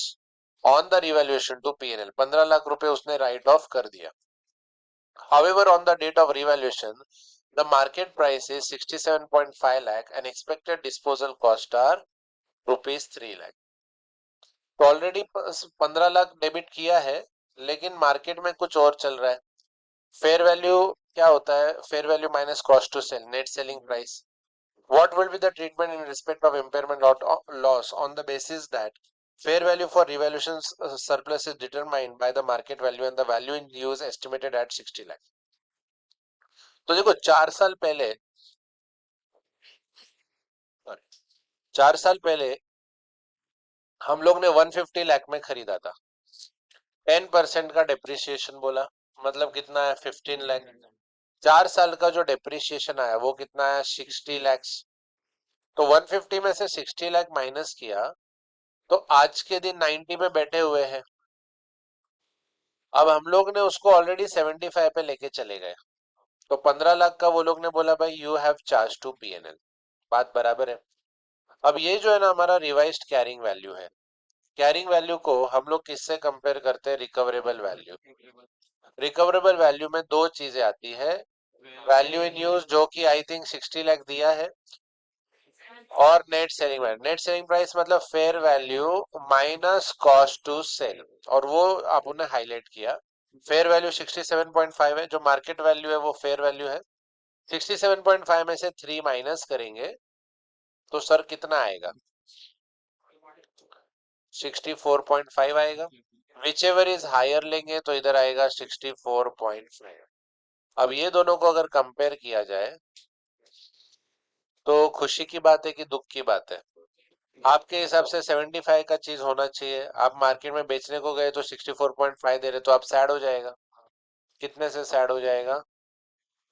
on the revaluation to PNL, 15 lakh रुपए उसने राइट ऑफ कर दिया। However, on the date of revaluation, the market price is 67.5 lakh and expected disposal cost are rupees 3 lakh. तो ऑलरेडी 15 लाख डेबिट किया है, लेकिन मार्केट में कुछ और चल रहा है। फेयर वैल्यू क्या होता है? Fair value minus cost to sell, net selling price. What will be the treatment in respect of impairment loss on the basis that fair value for revaluation surplus is determined by the market value and the value in use estimated at 60 lakh? तो देखो 4 साल पहले, 4 साल पहले हम लोग ने 150 लाख में खरीदा था। 10% का डेप्रिसिएशन बोला, मतलब कितना है? 15 लाख। 4 साल का जो डेप्रिसिएशन आया वो कितना है? 60 लैक्स। तो 150 में से 60 लाख माइनस किया तो आज के दिन 90 पे बैठे हुए हैं। अब हम लोग ने उसको ऑलरेडी 75 पे लेके चले गए, तो 15 लाख का वो लोग ने बोला भाई you have charge to PNL. बात बराबर है। अब ये जो है ना हमारा रिवाइज्ड कैरिंग वैल्यू है। कैरिंग वैल्यू को हम लोग किससे कंपेयर करते हैं? Recoverable value. रिकवरेबल वैल्यू में दो चीजें आती है, वैल्यू इन यूज जो कि आई थिंक 60 लाख दिया है, और net selling value. Net selling price मतलब fair value minus cost to sell, और वो आपने हाईलाइट किया। फेयर वैल्यू 67.5 है, जो मार्केट वैल्यू है वो फेयर वैल्यू है। 67.5 में से 3 माइनस करेंगे तो सर कितना आएगा? 64.5 आएगा। विच एवर इज हायर लेंगे तो इधर आएगा 64.5। अब ये दोनों को अगर कंपेयर किया जाए तो खुशी की बात है कि दुख की बात है? आपके हिसाब से 75 का चीज होना चाहिए, आप मार्केट में बेचने को गए तो 64.5 दे रहे, तो आप सैड हो जाएगा। कितने से सैड हो जाएगा?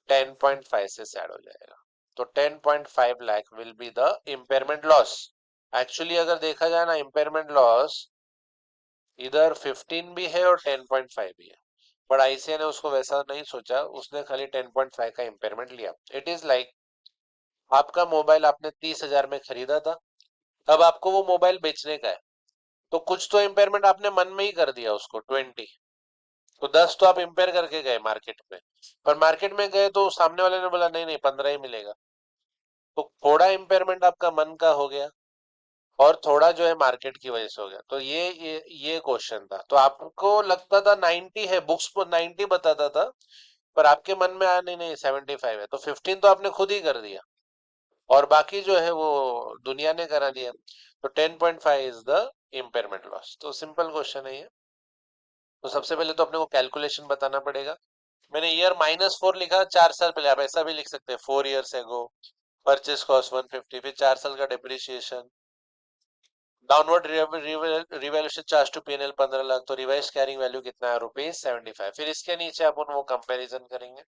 10.5 से सैड हो जाएगा। तो 10.5 lakh will be the impairment loss. Actually अगर देखा जाए ना, इम्पेयरमेंट लॉस इधर 15 भी है और 10.5 भी है, पर आईसीए ने उसको वैसा नहीं सोचा, उसने खाली 10.5 का इम्पेयरमेंट लिया। इट इज लाइक आपका मोबाइल आपने 30,000 में खरीदा था, अब आपको वो मोबाइल बेचने का है, तो कुछ तो इम्पेयरमेंट आपने मन में ही कर दिया उसको 20। तो 10 तो आप इम्पेयर करके गए मार्केट में, पर मार्केट में गए तो सामने वाले ने बोला नहीं नहीं 15 ही मिलेगा, तो थोड़ा इम्पेयरमेंट आपका मन का हो गया और थोड़ा जो है मार्केट की वजह से हो गया। तो ये क्वेश्चन था। तो आपको लगता था 90 है, बुक्स पर 90 बताता था, पर आपके मन में आया नहीं नहीं 75 है, तो 15 तो आपने खुद ही कर दिया और बाकी जो है वो दुनिया ने करा दिया। तो 10.5 इज द इम्पेयरमेंट लॉस। तो सिंपल क्वेश्चन है ये। तो सबसे पहले तो अपने को कैलकुलेशन बताना पड़ेगा। मैंने ईयर -4 लिखा, 4 साल पहले, आप ऐसा भी लिख सकते हैं 4 years एगो, परचेस कॉस्ट 150, फिर 4 साल का depreciation, downward revaluation charge to PNL 15 lakh, तो रिवाइज कैरिंग वैल्यू कितना है? रुपीज 75। फिर इसके नीचे अपन वो कंपैरिजन करेंगे।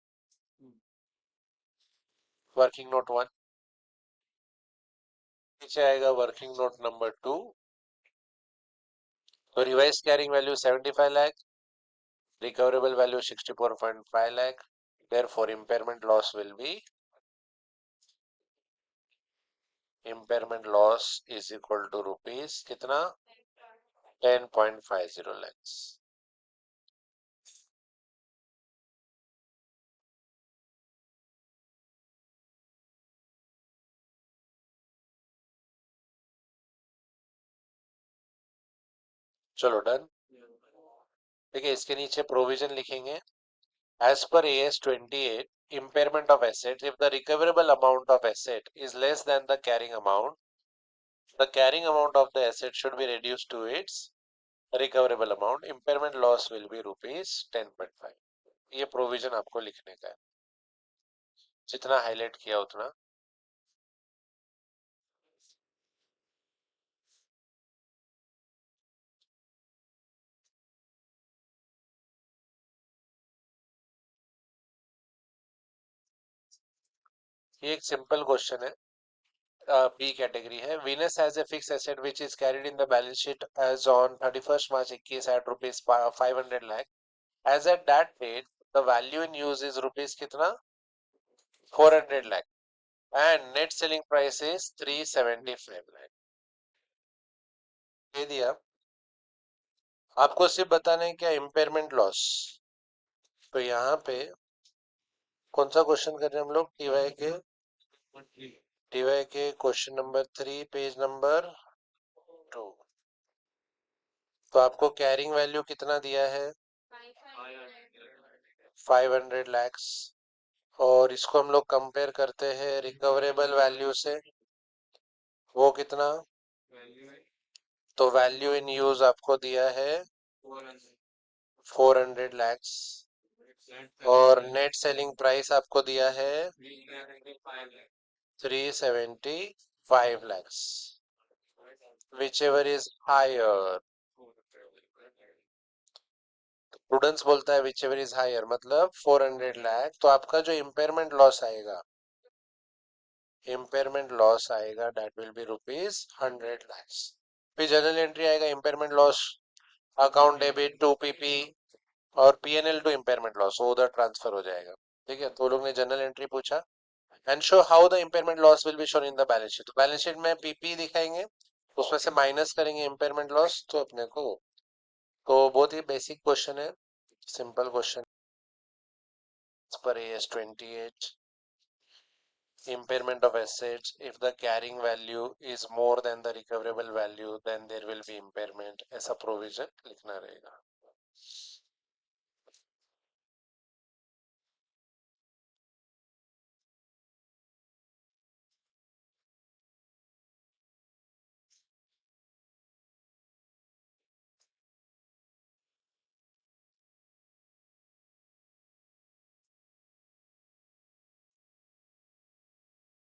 वर्किंग नोट 1, नीचे आएगा वर्किंग नोट नंबर 2। तो revise carrying value 75 lakh, recoverable value 64.5 lakh, therefore impairment loss will be, impairment loss is equal to rupees कितना? 10.50 lakhs। चलो डन। देखिए इसके नीचे प्रोविजन लिखेंगे। As per AS 28, impairment of asset, if the recoverable amount of asset is less than the carrying amount, the carrying amount of the asset should be reduced to its recoverable amount. Impairment loss will be rupees 10.5. ये प्रोविजन आपको लिखने का है, जितना हाईलाइट किया उतना। ये एक सिंपल क्वेश्चन है, बी कैटेगरी है। Venus has a fixed asset which is carried in the balance sheet as on 31st March 21 at rupees 500 lakh. As at that date, the value in use is rupees कितना 400 lakh and net selling price is 375 lakh। दे दिया। आपको सिर्फ बताना है क्या इम्पेयरमेंट लॉस। तो यहाँ पे कौन सा क्वेश्चन कर रहे हैं हम लोग, टीवाई के क्वेश्चन नंबर 3 पेज नंबर 2। तो आपको कैरिंग वैल्यू कितना दिया है 500 लैक्स, और इसको हम लोग कंपेयर करते हैं रिकवरेबल वैल्यू से, वो कितना, तो वैल्यू इन यूज आपको दिया है 400 लैक्स और नेट सेलिंग प्राइस आपको दिया है 375 lakhs, whichever is higher. Prudence बोलता है विच एवर इज हायर मतलब 400 लाख, तो आपका जो इम्पेयरमेंट लॉस आएगा that will be rupees 100 lakhs. फिर जनरल एंट्री आएगा impairment loss account debit to PP और PNL टू इम्पेयरमेंट लॉस, वो उधर ट्रांसफर हो जाएगा। ठीक है, तो लोग ने जनरल एंट्री पूछा and show how the impairment loss will be shown in the balance sheet. तो बैलेंस शीट में पीपी दिखाएंगे, उसमें से माइनस करेंगे इम्पेयरमेंट लॉस, तो अपने को, तो बहुत ही बेसिक क्वेश्चन है, सिंपल क्वेश्चन। पर AS 28, impairment of assets, if the carrying value is more than the recoverable value then there will be impairment, ऐसा प्रोविजन लिखना रहेगा।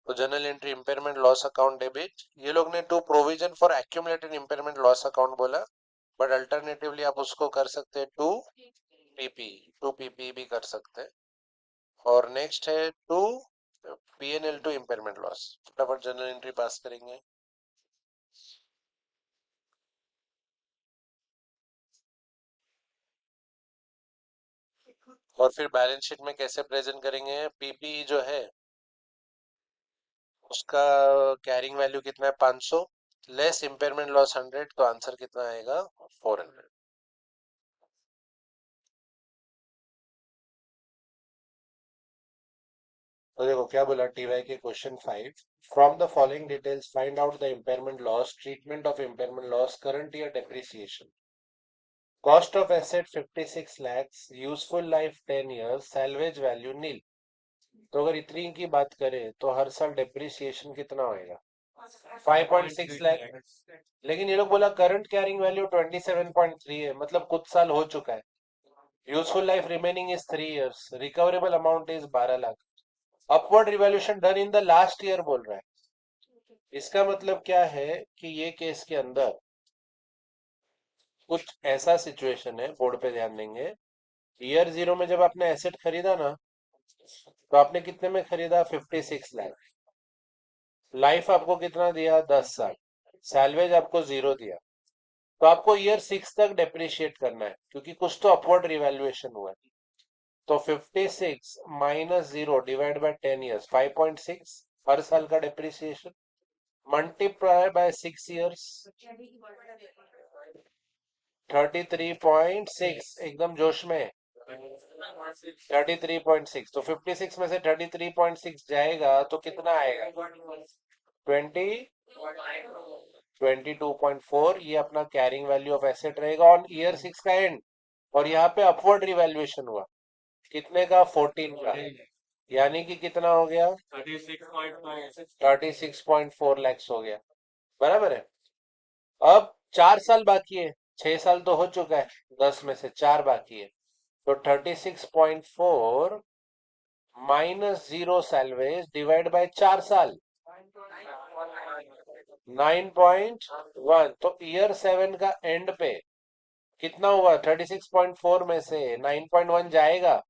तो general entry impairment loss account debit, ये लोग ने to provision for accumulated impairment loss account बोला, बट अल्टरनेटिवली आप उसको कर सकते हैं टू पीपी भी कर सकते हैं। और नेक्स्ट है to PNL to impairment loss, फटाफट जनरल एंट्री पास करेंगे। और फिर बैलेंस शीट में कैसे प्रेजेंट करेंगे, पीपी जो है उसका कैरिंग वैल्यू कितना है 500 लेस इम्पेयरमेंट लॉस 100, तो आंसर कितना आएगा 400। तो देखो क्या बोला टीवाई के question 5, from the following details find out the impairment loss, treatment of impairment loss, current year depreciation. Cost of asset 56 lakhs, useful life 10 years, salvage value nil. तो अगर इतनी की बात करें तो हर साल डेप्रिसिएशन कितना होएगा 5.6 लाख। लेकिन ये लोग बोला करंट कैरिंग वैल्यू 27.3 है, मतलब कुछ साल हो चुका है। Useful life remaining is 3 years, recoverable amount is 12 lakh, upward revaluation done in the last year बोल रहा है। इसका मतलब क्या है कि ये केस के अंदर कुछ ऐसा सिचुएशन है, बोर्ड पे ध्यान देंगे। ईयर 0 में जब आपने एसेट खरीदा ना, तो आपने कितने में खरीदा 56 लाख, लाइफ आपको कितना दिया 10 साल, सैलवेज आपको 0 दिया, तो आपको ईयर 6 तक डेप्रिशिएट करना है क्योंकि कुछ तो अपवर्ड रिवैल्यूएशन हुआ है। तो 56 माइनस 0 डिवाइड बाय 10 years 5.6 हर साल का डेप्रिसिएशन, मल्टीप्लाई बाय 6 years 33.6, एकदम जोश में 33.6, तो 56 में से 33.6 जाएगा तो कितना आएगा 20, 22.4 ये अपना कैरिंग वैल्यू ऑफ एसेट रहेगा ऑन ईयर 6 का एंड। और यहाँ पे अपवर्ड रिवैल्यूएशन हुआ कितने का, 14 का, यानी कि कितना हो गया, 36.4 लैक्स हो गया। बराबर है। अब 4 साल बाकी है, 6 साल तो हो चुका है, 10 में से 4 बाकी है, तो 36.4 माइनस 0 सैलवेज डिवाइड बाय 4 साल, 9.1। तो ईयर 7 का एंड पे कितना हुआ, 36.4 में से 9.1 जाएगा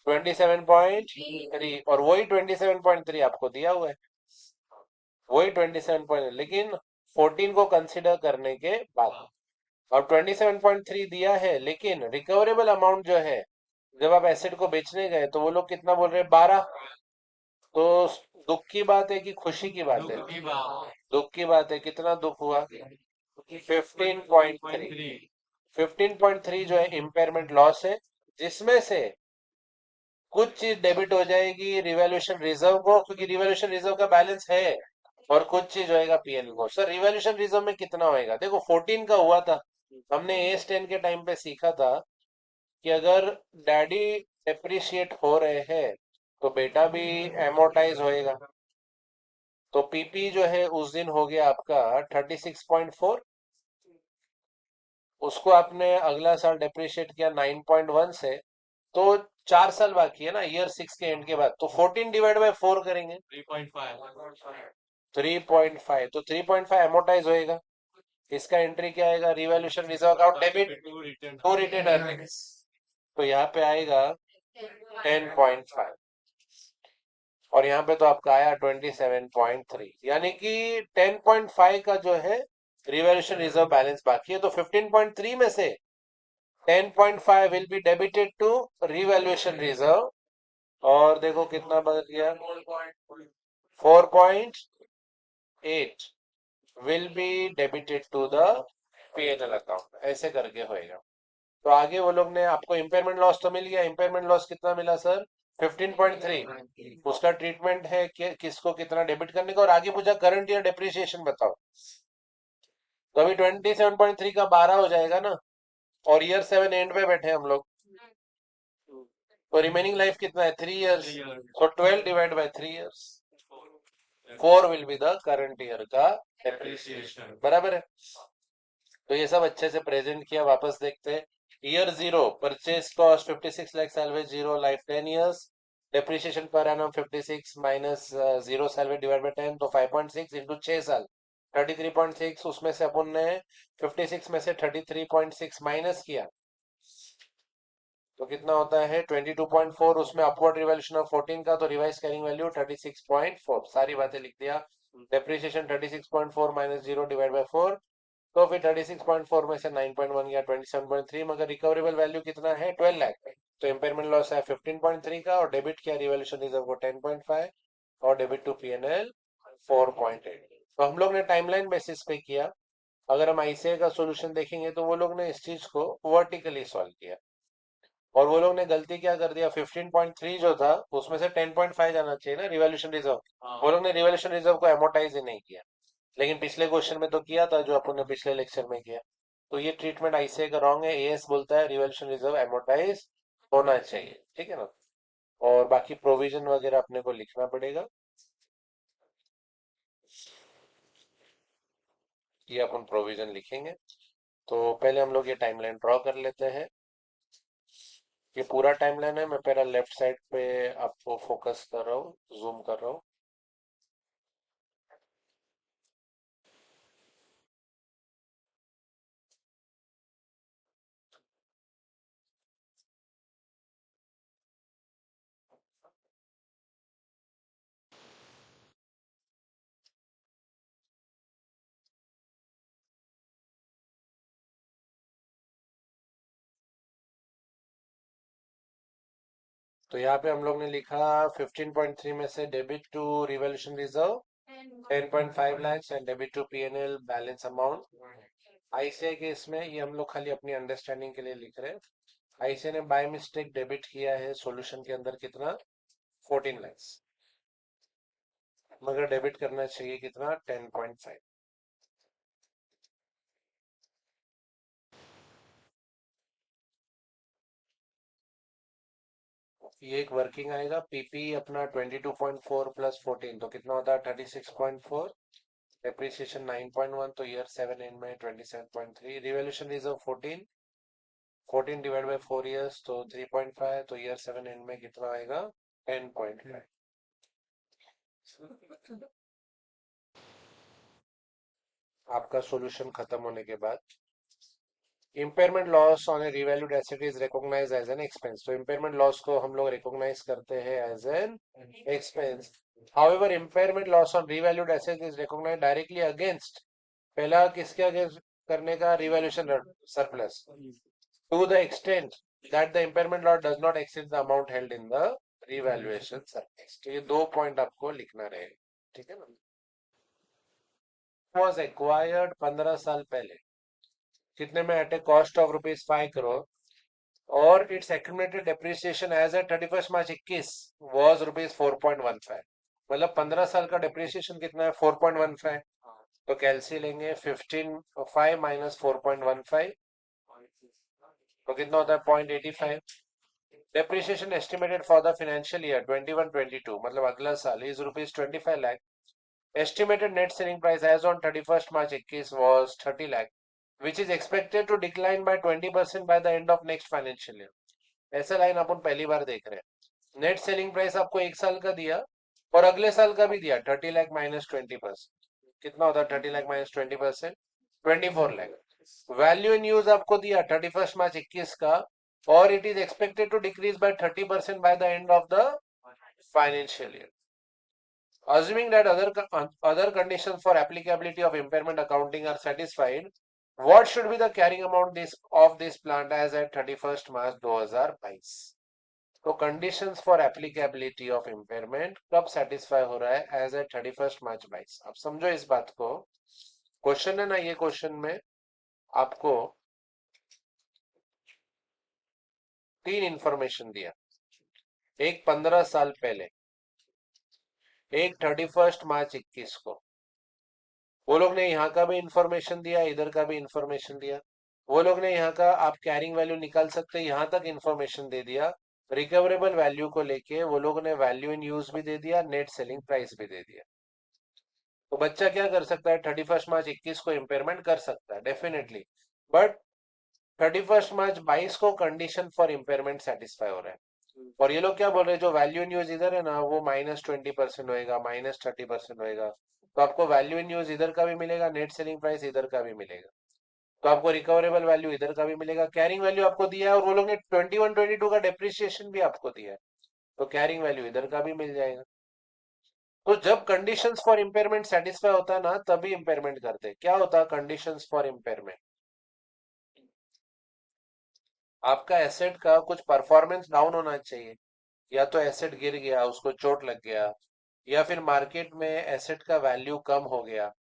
27.3, और वही 27.3 आपको दिया हुआ है, वही 27 लेकिन 14 को कंसिडर करने के बाद। और 27.3 दिया है, लेकिन रिकवरेबल अमाउंट जो है जब आप एसेट को बेचने गए तो वो लोग कितना बोल रहे हैं, 12। तो दुख की बात है कि खुशी की बात है, दुख की बात है। कितना दुख हुआ, 15.3। 15.3 जो है इम्पेयरमेंट लॉस है, जिसमें से कुछ चीज डेबिट हो जाएगी रिवैल्यूएशन रिजर्व को, क्योंकि रिवैल्यूएशन रिजर्व का बैलेंस है, और कुछ चीज होएगा पीएनएल को। सर रिवैल्यूएशन रिजर्व में कितना होएगा, देखो 14 का हुआ था, हमने एस 10 के टाइम पे सीखा था कि अगर डैडी डेप्रिशिएट हो रहे हैं तो बेटा भी एमोटाइज होएगा। तो पीपी जो है उस दिन हो गया आपका 36.4, उसको आपने अगला साल डेप्रिशिएट किया 9.1 से, तो 4 साल बाकी है ना ईयर 6 के एंड के बाद, तो 14 डिवाइड बाय 4 करेंगे 3.5, तो 3.5 एमोटाइज होएगा। इसका एंट्री क्या आएगा, revaluation reserve account debit to retain earnings, तो यहाँ पे आएगा 10.5, और यहाँ पे तो आपका आया 27.3, यानी कि 10.5 का जो है रिवैल्यूएशन रिजर्व बैलेंस बाकी है। तो 15.3 में से 10.5 will be debited to revaluation reserve, और देखो कितना बदल गया, 4.8 will be debited to the PNL account, ऐसे करके होएगा। तो आगे वो लोग ने आपको इम्पेयरमेंट लॉस तो मिल गया, इम्पेयरमेंट लॉस कितना मिला सर, 15.3, उसका ट्रीटमेंट है कि किसको कितना डेबिट करने का, और आगे पूछा करंट ईयर डेप्रिसिएशन बताओ, तो अभी 27.3 का 12 हो जाएगा ना, और ईयर 7 एंड पे बैठे हम लोग, तो रिमेनिंग लाइफ कितना है, 3 इयर्स, तो 12 divide by 3 years, 4 will be the current year का डेप्रिसिएशन। बराबर है। तो ये सब अच्छे से प्रेजेंट किया, वापस देखते हैं। Year 0 purchase cost 56 lakh, salvage 0, life 10 years, depreciation per annum 56 minus 0 salvage divide by 10, तो 5.6 इंटू 6 साल 33.6, उसमें से अपन ने 56 में से 33.6 माइनस किया, तो कितना होता है 22.4, उसमें अपवर्ड रिवैल्यूएशन ऑफ 14 का, तो रिवाइज कैरिंग वैल्यू 36.4, सारी बातें लिख दिया। डेप्रिसिएशन 36.4 माइनस 0 डिवाइड बाय 4, तो फिर 36.4 में से 9.1 या 27.3, मगर रिकवरेबल वैल्यू कितना है, 12 लाख। तो इम्पेयरमेंट लॉस है 15.3 का, और डेबिट किया रिवैल्यूएशन रिजर्व को 10.5, और डेबिट टू पीएनएल 4.8। तो हम लोग ने टाइमलाइन बेसिस पे किया। अगर हम आईसीआई का सॉल्यूशन देखेंगे तो वो लोग ने इस चीज को वर्टिकली सॉल्व किया, और वो लोग ने गलती क्या कर दिया, 15.3 जो था उसमें से 10.5 जाना चाहिए ना रिवॉल्यूशन रिजर्व, वो लोग ने रिवॉल्यूशन रिजर्व को एमोटाइज ही नहीं किया, लेकिन पिछले क्वेश्चन में तो किया था जो अपन ने पिछले लेक्चर में किया। तो ये ट्रीटमेंट आईसीआई का रॉन्ग है, एएस बोलता है रिवॉल्यूशन रिजर्व एमोटाइज होना चाहिए, ठीक है ना। और बाकी प्रोविजन वगैरह अपने को लिखना पड़ेगा, ये अपन प्रोविजन लिखेंगे। तो पहले हम लोग ये टाइमलाइन ड्रॉ कर लेते हैं। ये पूरा टाइमलाइन है, मैं पहले लेफ्ट साइड पे आपको फोकस कर रहा हूँ, जूम कर रहा हूँ। तो यहाँ पे हम लोग ने लिखा 15.3 में से debit to revaluation reserve 10.5 lakhs and debit to PNL balance amount. ICI के इसमें ये हम लोग खाली अपनी अंडरस्टैंडिंग के लिए लिख रहे हैं। आईसीआई ने बाय मिस्टेक डेबिट किया है सॉल्यूशन के अंदर कितना, 14 lakhs। मगर डेबिट करना चाहिए कितना, 10.5। ये एक वर्किंग आएगा, पीपी अपना 22.4 प्लस 14 तो कितना होता है, 36.4। डेप्रिसिएशन 9.1 तो ईयर 7 एंड में 27.3। Revaluation reserve 14, 14 divide by 4 years तो 3.5 तो ईयर 7 एंड में कितना आएगा, 10.5। आपका सॉल्यूशन खत्म होने के बाद impairment loss on a revalued asset is recognize as an expense, तो इम्पेयरमेंट लॉस को हम लोग रिकॉग्नाइज करते हैं as an expense. However impairment loss on revalued asset is recognize directly against, पहला किसके अगेंस्ट करने का, revaluation surplus, to the extent that the impairment loss does not exceed the amount held in the revaluation surplus. तो ये दो पॉइंट आपको लिखना रहेगा, ठीक है ना। वॉज एक्वायर्ड 15 साल पहले, कितने में, at a cost of ₹5 crore, और its accumulated depreciation as a 31 March 2021 was ₹4.15। मतलब 15 साल का डेप्रिसिएशन कितना है, 4.15। तो कैलसी लेंगे, 15 माइनस 4.15 तो कितना होता है, 0.85। Depreciation estimated for the financial year 21-22, मतलब अगला साल, is ₹25 lakh. Estimated net selling price as on 31st March 21 was 30 lakh, which is expected to decline by 20% by the end of next financial year. ऐसा लाइन अपन पहली बार देख रहे हैं। नेट सेलिंग प्राइस आपको एक साल का दिया और अगले साल का भी दिया, 30 लाख माइनस 20%, कितना होता है, 30 lakh minus 20%, 24 lakh. Value in use आपको दिया 31 मार्च 21 का, और it is expected to decrease by 30% by the end of the financial year. Assuming that other conditions for applicability of impairment accounting are satisfied, what should be the carrying amount of this plant as at 31st March 2022? तो conditions for applicability of impairment कब satisfy हो रहा है, as at 31st March 22। अब समझो इस बात को, क्वेश्चन है ना, ये क्वेश्चन में आपको तीन इंफॉर्मेशन दिया, एक 15 साल पहले, एक 31st मार्च 21 को। वो लोग ने यहाँ का भी इंफॉर्मेशन दिया, इधर का भी इंफॉर्मेशन दिया। वो लोग ने यहाँ का आप कैरिंग वैल्यू निकाल सकते हैं, यहाँ तक इंफॉर्मेशन दे दिया। रिकवरेबल वैल्यू को लेके वो लोग ने वैल्यू इन यूज भी दे दिया, नेट सेलिंग प्राइस भी दे दिया। तो बच्चा क्या कर सकता है, 31 मार्च 21 को इम्पेयरमेंट कर सकता है डेफिनेटली, बट 31 मार्च 22 को कंडीशन फॉर इम्पेयरमेंट सेटिस्फाई हो रहा है। और ये लोग क्या बोल रहे हैं, जो वैल्यू इन यूज इधर है ना, वो -20% होएगा, -30% होएगा। तो आपको वैल्यू इन यूज इधर का भी मिलेगा, नेट सेलिंग प्राइस इधर का भी मिलेगा। तो आपको रिकवरेबल वैल्यू इधर का भी मिलेगा, कैरिंग वैल्यू आपको दिया है, और वो लोग ने 21-22 का डेप्रिसिएशन भी आपको दिया है, तो कैरिंग वैल्यू इधर का भी मिल जाएगा। तो जब कंडीशंस फॉर इम्पेयरमेंट सेटिस्फाई होता है ना, तभी इम्पेयरमेंट करते हैं। क्या होता है कंडीशंस फॉर इम्पेयरमेंट, आपका एसेट का कुछ परफॉर्मेंस डाउन होना चाहिए, या तो एसेट गिर गया, उसको चोट लग गया, या फिर मार्केट में एसेट का वैल्यू कम हो गया।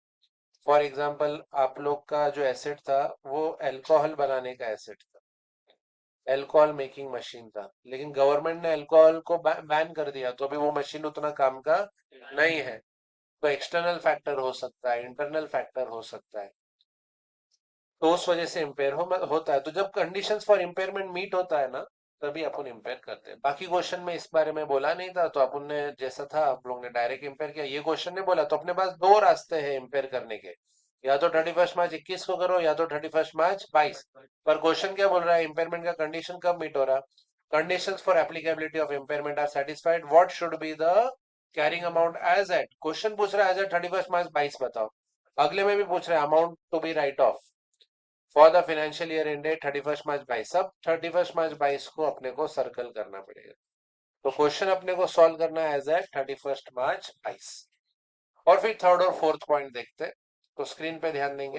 फॉर एग्जांपल आप लोग का जो एसेट था वो अल्कोहल बनाने का एसेट था, अल्कोहल मेकिंग मशीन था, लेकिन गवर्नमेंट ने अल्कोहल को बैन कर दिया, तो अभी वो मशीन उतना काम का नहीं है। तो एक्सटर्नल फैक्टर हो सकता है, इंटरनल फैक्टर हो सकता है, तो उस वजह से होता है। तो जब कंडीशंस फॉर इम्पेयरमेंट मीट होता है ना, तभी अपन इम्पेयर करते हैं। बाकी क्वेश्चन में इस बारे में बोला नहीं था, तो अपन ने जैसा था आप लोग ने डायरेक्ट इम्पेयर किया, ये क्वेश्चन ने बोला। तो अपने पास दो रास्ते हैं इम्पेयर करने के, या तो 31 मार्च 21 को करो, या तो 31 मार्च 22। पर क्वेश्चन क्या बोल रहा है, इम्पेयरमेंट का कंडीशन कब मीट हो रहा, condition for applicability of impairment are satisfied, what should be the carrying amount as at, question पूछ रहा है एज एट 31 मार्च 22 बताओ। अगले में भी पूछ रहा है amount to be write off for the financial year ended 31 March 22। सब 31 मार्च 22 को अपने को सर्कल करना पड़ेगा। तो क्वेश्चन अपने को सॉल्व करना है एज एट 31 मार्च 22। और फिर थर्ड और फोर्थ पॉइंट देखते हैं, तो स्क्रीन पे ध्यान देंगे।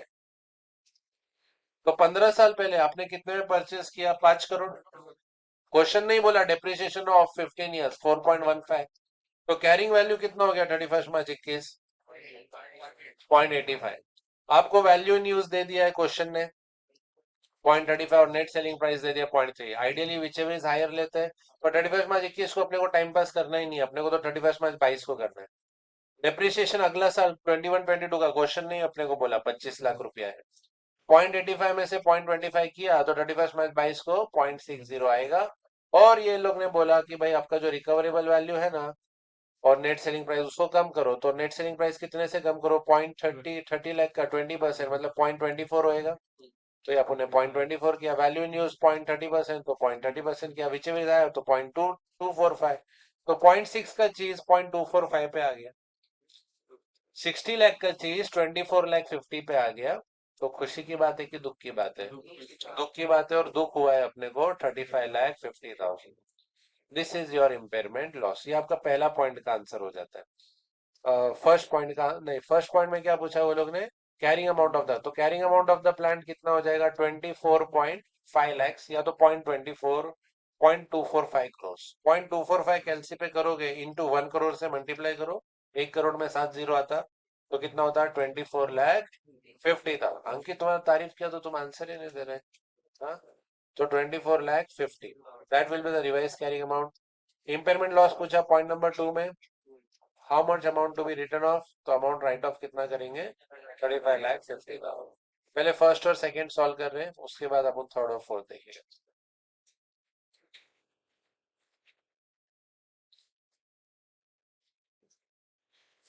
तो 15 साल पहले आपने कितने में परचेज किया, 5 करोड़। क्वेश्चन नहीं बोला डेप्रिसिएशन ऑफ 15 ईयर्स 4.15, तो कैरिंग वैल्यू कितना हो गया 31 मार्च 21, 0.85। आपको वैल्यू इन यूज दे दिया है क्वेश्चन ने 0.35, और नेट सेलिंग प्राइस दे दिया 0.3। Ideally whichever is higher लेते हैं, पर 31 मार्च 21 को अपने को टाइम पास करना ही नहीं है, अपने को तो 31 मार्च 22 को करना है। डेप्रिसिएशन अगला साल 21-22 का क्वेश्चन नहीं अपने को बोला 25 लाख रुपया है। 0.85 में से 0.25 किया तो 31 मार्च 22 को 0.60 आएगा। और ये लोग ने बोला कि भाई आपका जो रिकवरेबल वैल्यू है ना और नेट सेलिंग प्राइस उसको कम करो, तो नेट सेलिंग प्राइस कितने से कम करो, 0.30 का 20% मतलब 0.24 होएगा। तो ये अपन ने 0.24 किया, वैल्यू इन यूज 0.30% तो 0.30% किया, विच एवर आया तो 0.2245, तो 0.6 का चीज 0.245 पे आ गया। 60 लाख का चीज 24,50,000 पे आ गया। तो खुशी की बात है कि दुख की बात है? दुख की बात है, और दुख हुआ है अपने को 35,50,000। This is your impairment loss. ये आपका पहला पॉइंट का आंसर हो जाता है। फर्स्ट पॉइंट का नहीं, फर्स्ट पॉइंट में क्या पूछा वो लोग ने, कैरिंग अमाउंट ऑफ द, तो carrying amount of the plant कितना हो जाएगा, 24.5 lakhs, या तो 0.24 0.245 कैलसी पे करोगे, इंटू 1 करोड़ से मल्टीप्लाई करो, 1 करोड़ में 7 जीरो आता, तो कितना होता है, 24,50,000। अंकित तुम्हारा तारीफ किया तो तुम आंसर ही नहीं दे रहे। हाँ, तो 24,50,000 that will be the revise carrying amount. Impairment loss पूछा पॉइंट नंबर 2 में, how much amount to be written off, तो अमाउंट राइट ऑफ कितना करेंगे, 35,50,000। पहले फर्स्ट और सेकंड सॉल्व कर रहे हैं, उसके बाद अपन थर्ड और फोर्थ देखेंगे।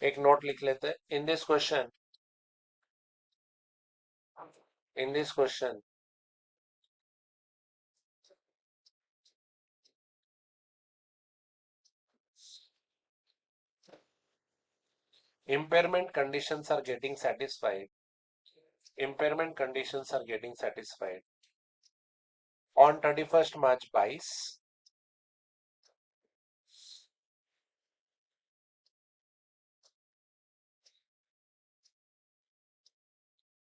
एक नोट लिख लेते हैं, in this question impairment conditions are getting satisfied, impairment conditions are getting satisfied on 31st March 22,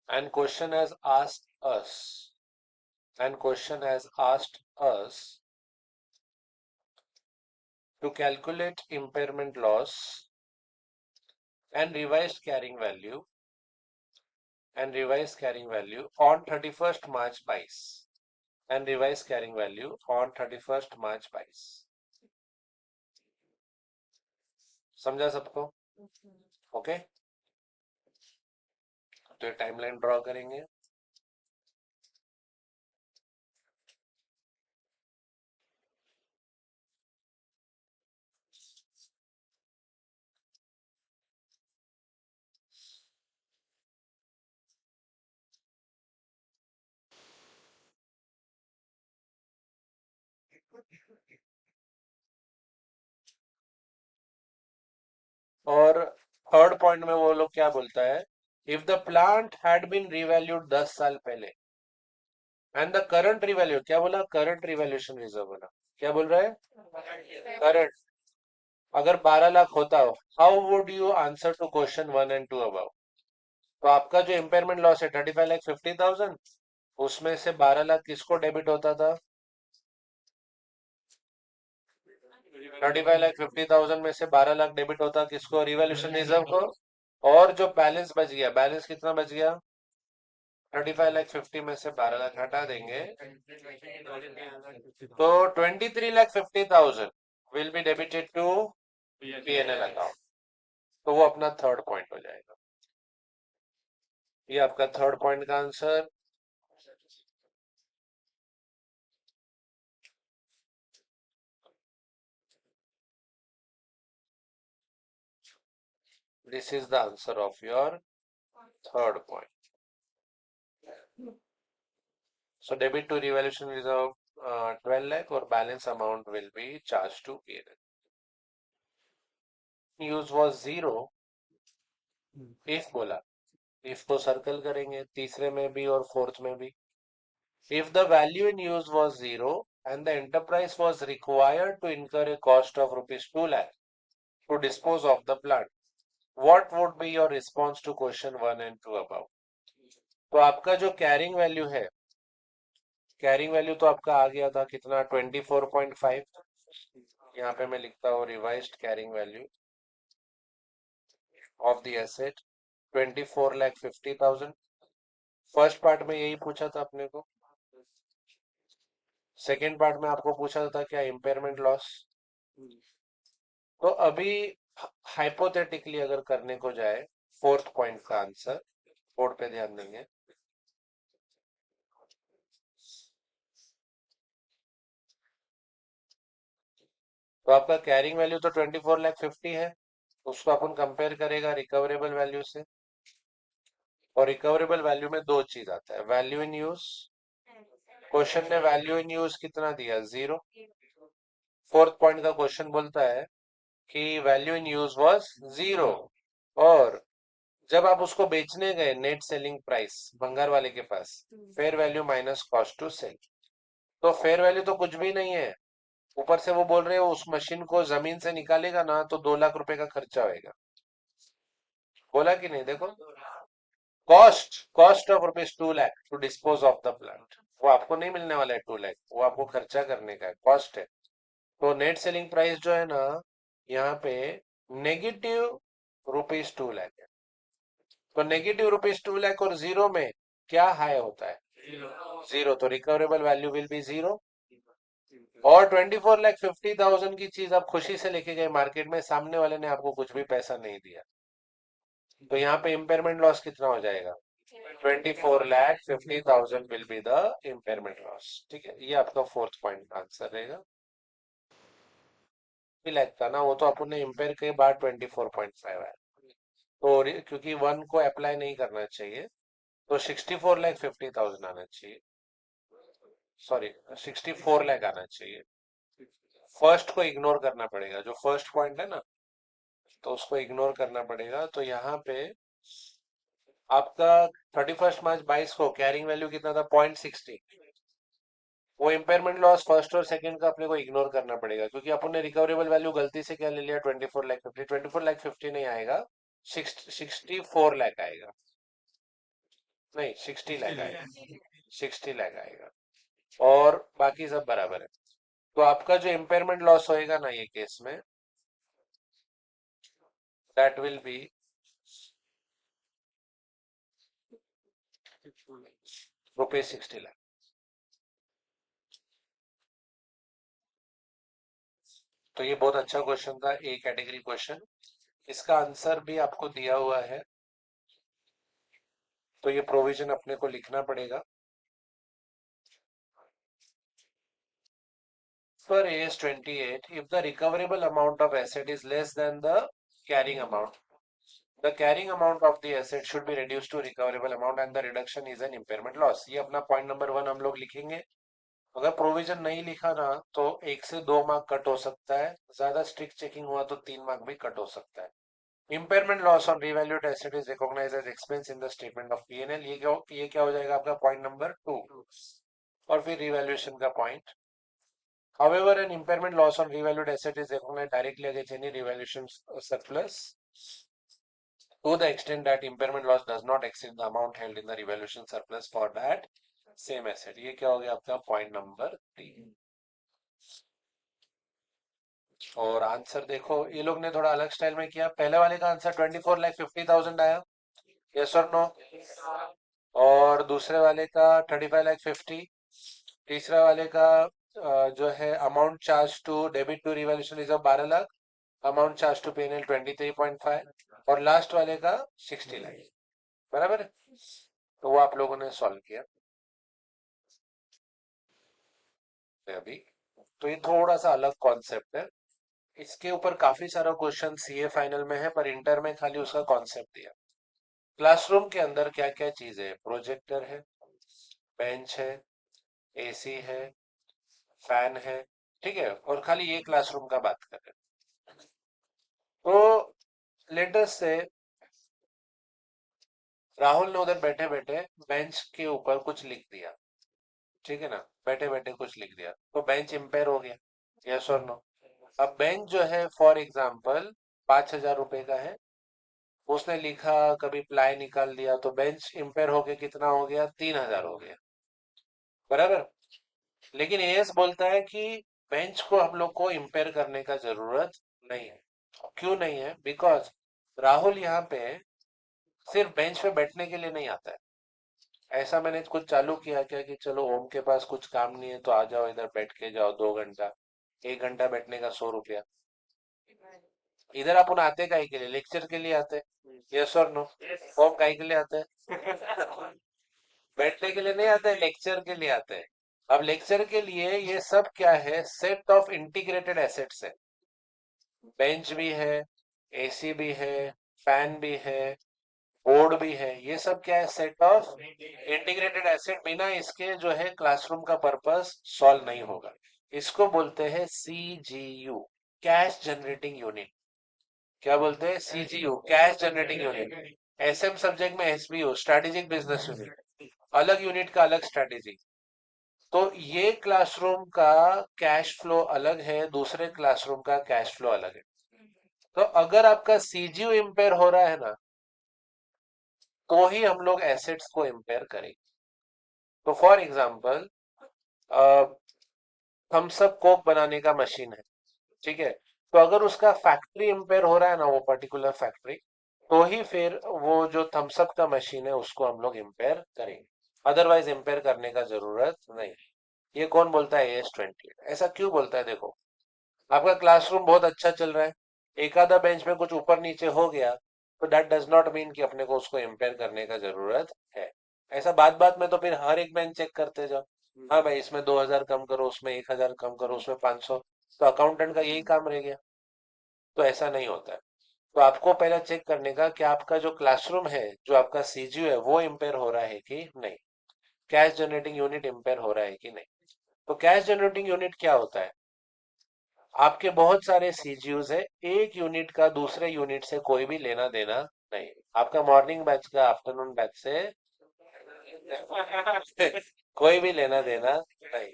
and question has asked us to calculate impairment loss and revised carrying value on 31st March 22 and revised carrying value on 31st March 22। समझा सबको? ओके, तो ये टाइमलाइन ड्रॉ करेंगे। और थर्ड पॉइंट में वो लोग क्या बोलता है, if the plant had been revalued 10 साल पहले एंड द करंट रिवैल्यू, क्या बोला, करंट रिवैल्यूएशन रिजर्व बोला, क्या बोल रहा है, करंट, अगर 12 लाख होता, how would you answer to question 1 and 2 above. तो आपका जो इम्पेयरमेंट लॉस है 35,50,000, उसमें से 12 लाख किसको डेबिट होता था, 35,50,000 में से 12 लाख डेबिट होता किसको, रिवैल्यूएशन रिजर्व को। और जो बैलेंस बच गया, बैलेंस कितना बच गया, 35,50,000 में से 12 लाख हटा देंगे, तो 23,50,000 will be debited to PNL account. तो वो अपना थर्ड पॉइंट हो जाएगा। ये आपका थर्ड पॉइंट का answer. This is the answer of your third point. So debit to revaluation reserve 12 lakh or balance amount will be charged to PNL. Use was zero if बोला, if को सर्कल करेंगे तीसरे में भी और फोर्थ में भी। If the value in use was zero and the enterprise was required to incur a cost of rupees 2 lakh to dispose of the plant, what would be your response to question 1 and 2 above? तो आपका जो कैरिंग वैल्यू तो आपका आ गया था कितना, 24.5। यहाँ पे मैं लिखता हूँ revised carrying value of the asset 24,50,000। First part में यही पूछा था अपने को। सेकेंड पार्ट में आपको पूछा था क्या, इम्पेयरमेंट लॉस। तो अभी हाइपोथेटिकली अगर करने को जाए, फोर्थ पॉइंट का आंसर, बोर्ड पे ध्यान देंगे। तो आपका कैरिंग वैल्यू तो 24,50,000 है, उसको अपन कंपेयर करेगा रिकवरेबल वैल्यू से। और रिकवरेबल वैल्यू में दो चीज आता है, वैल्यू इन यूज। क्वेश्चन ने वैल्यू इन यूज कितना दिया, 0। फोर्थ पॉइंट का क्वेश्चन बोलता है कि वैल्यू इन यूज वाज 0। और जब आप उसको बेचने गए नेट सेलिंग प्राइस भंगार वाले के पास, fair value minus cost to sell, तो फेयर वैल्यू तो कुछ भी नहीं है। ऊपर से वो बोल रहे हो उस मशीन को जमीन से निकालेगा ना तो 2 लाख रुपए का खर्चा होएगा। बोला कि नहीं, देखो, cost of rupees 2 lakh to dispose of the plant. वो आपको नहीं मिलने वाला है 2 लाख, वो आपको खर्चा करने का है, कॉस्ट है। तो नेट सेलिंग प्राइस जो है ना, यहाँ पे नेगेटिव रुपीज 2 लाख है। तो नेगेटिव रुपीज 2 लाख और 0 में क्या हाई होता है, 0। तो रिकवरेबल वैल्यू विल बी 0। और 24,50,000 की चीज आप खुशी से लेके गए मार्केट में, सामने वाले ने आपको कुछ भी पैसा नहीं दिया, तो यहाँ पे इम्पेयरमेंट लॉस कितना हो जाएगा, 24,50,000 will be the impairment loss. ठीक है, ये आपका फोर्थ पॉइंट आंसर रहेगा। भी लगता ना, वो तो अपन ने इम्पेयर के बाद 24.5 है। तो क्योंकि 1 को अप्लाई नहीं करना चाहिए, तो 64,50,000 आना चाहिए, सॉरी 64 लाख आना चाहिए। फर्स्ट को इग्नोर करना पड़ेगा, जो फर्स्ट पॉइंट है ना, तो उसको इग्नोर करना पड़ेगा। तो यहाँ पे आपका 31 मार्च 22 को कैरिंग वैल्यू कितना था, 0.60। वो इम्पेयरमेंट लॉस फर्स्ट और सेकंड का अपने को इग्नोर करना पड़ेगा, क्योंकि अपन ने रिकवरेबल वैल्यू गलती से क्या ले लिया, 24,50,000। 24,50,000 नहीं आएगा, 64 लाख आएगा। नहीं, 60 लाख आएगा, 60 लाख आएगा। और बाकी सब बराबर है। तो आपका जो इम्पेयरमेंट लॉस होएगा ना ये केस में, दैट विल बी ₹60 लाख। तो ये बहुत अच्छा क्वेश्चन था, ए कैटेगरी क्वेश्चन। इसका आंसर भी आपको दिया हुआ है, तो ये प्रोविजन अपने को लिखना पड़ेगा। For AS28, if the recoverable amount of asset is less than the carrying amount, the carrying amount of the asset should be reduced to recoverable amount and the reduction is an impairment loss। ये अपना पॉइंट नंबर 1 हम लोग लिखेंगे। अगर प्रोविजन नहीं लिखा ना, तो 1 से 2 मार्क कट हो सकता है, ज्यादा स्ट्रिक्ट चेकिंग हुआ तो 3 मार्क भी कट हो सकता है। Impairment loss on revalued asset is recognized as expense in the statement of P&L। ये क्या हो जाएगा आपका पॉइंट नंबर 2। और फिर रिवैल्यूएशन का point. However, an impairment loss on revalued asset is recognized directly against any revaluation surplus to the extent that impairment loss does not exceed the amount held in the revaluation surplus for that same asset। ये क्या हो गया आपका पॉइंट नंबर 3। और आंसर देखो, ये लोग ने थोड़ा अलग स्टाइल में किया। पहले वाले का आंसर 24,50,000 आया, यस और नो। और दूसरे वाले का 35,50,000। तीसरा वाले का जो है amount charge to debit to revaluation reserve 12 lakh, amount charge to P&L 23.5, और लास्ट वाले का 60 लाख। बराबर है? तो वो आप लोगों ने सॉल्व किया अभी। तो ये थोड़ा सा अलग कॉन्सेप्ट है, इसके ऊपर काफी सारा क्वेश्चन सीए फाइनल में है, पर इंटर में खाली उसका कॉन्सेप्ट दिया। क्लासरूम के अंदर क्या क्या चीज है, प्रोजेक्टर है, बेंच है, एसी है, फैन है, ठीक है, और खाली ये क्लासरूम का बात कर रहे हैं। तो लेटेस्ट से राहुल ने उधर बैठे बैठे बेंच के ऊपर कुछ लिख दिया, ठीक है ना, बैठे बैठे कुछ लिख दिया, तो बेंच इम्पेयर हो गया, यस और नो। अब बेंच जो है फॉर एग्जाम्पल 5,000 रुपए का है, उसने लिखा कभी प्लाई निकाल दिया, तो बेंच इम्पेयर होके कितना हो गया, 3,000 हो गया। बराबर। लेकिन एएस बोलता है कि बेंच को हम लोग को इम्पेयर करने का जरूरत नहीं है। क्यों नहीं है, बिकॉज राहुल यहाँ पे सिर्फ बेंच पे बैठने के लिए नहीं आता है। ऐसा मैंने कुछ चालू किया क्या कि चलो ओम के पास कुछ काम नहीं है तो आ जाओ इधर बैठ के जाओ 2 घंटा, 1 घंटा बैठने का 100 रुपया। इधर अपन आते काहे के लिए, लेक्चर के लिए आते हैं, यस और नो? फॉर्म काहे के लिए आते हैं? बैठने के लिए नहीं आते हैं, लेक्चर के लिए आते हैं। अब लेक्चर के लिए ये सब क्या है, सेट ऑफ इंटीग्रेटेड एसेट्स है। बेंच भी है, एसी भी है, फैन भी है, बोर्ड भी है, ये सब क्या है, सेट ऑफ इंटीग्रेटेड एसेट। बिना इसके जो है क्लासरूम का पर्पस सॉल्व नहीं होगा। इसको बोलते हैं सीजीयू, कैश जनरेटिंग यूनिट। क्या बोलते हैं, CGU, cash generating unit. SM subject में एसबीयू, स्ट्रेटेजिक बिजनेस यूनिट, अलग यूनिट का अलग स्ट्रेटेजी। तो ये क्लासरूम का कैश फ्लो अलग है, दूसरे क्लासरूम का कैश फ्लो अलग है। तो अगर आपका सीजीयू इम्पेयर हो रहा है ना, तो ही हम लोग एसेट्स को इम्पेयर करेंगे। तो for example, Thums Up Coke बनाने का मशीन है, ठीक है? तो अगर उसका फैक्ट्री इम्पेयर हो रहा है ना, वो पर्टिकुलर फैक्ट्री, तो ही फिर वो जो थम्स अप का मशीन है उसको हम लोग इम्पेयर करेंगे। अदरवाइज इम्पेयर करने का जरूरत नहीं। ये कौन बोलता है, AS20? ऐसा क्यों बोलता है, देखो, आपका क्लासरूम बहुत अच्छा चल रहा है, एक आधा बेंच में कुछ ऊपर नीचे हो गया, तो दैट डज नॉट मीन कि अपने को उसको इम्पेयर करने का जरूरत है। ऐसा बात बात में तो फिर हर एक बेंच चेक करते जाओ, हाँ भाई इसमें 2000 कम करो, उसमें 1000 कम करो, उसमें 500, तो अकाउंटेंट का यही काम रह गया। तो ऐसा नहीं होता है। तो आपको पहले चेक करने का कि आपका जो क्लासरूम है, जो आपका सीजीयू है, वो इम्पेयर हो रहा है कि नहीं, कैश जनरेटिंग यूनिट इम्पेयर हो रहा है कि नहीं। तो कैश जनरेटिंग यूनिट क्या होता है, आपके बहुत सारे सीजीयूज है, एक यूनिट का दूसरे यूनिट से कोई भी लेना देना नहीं। आपका मॉर्निंग बैच का आफ्टरनून बैच से कोई भी लेना देना नहीं।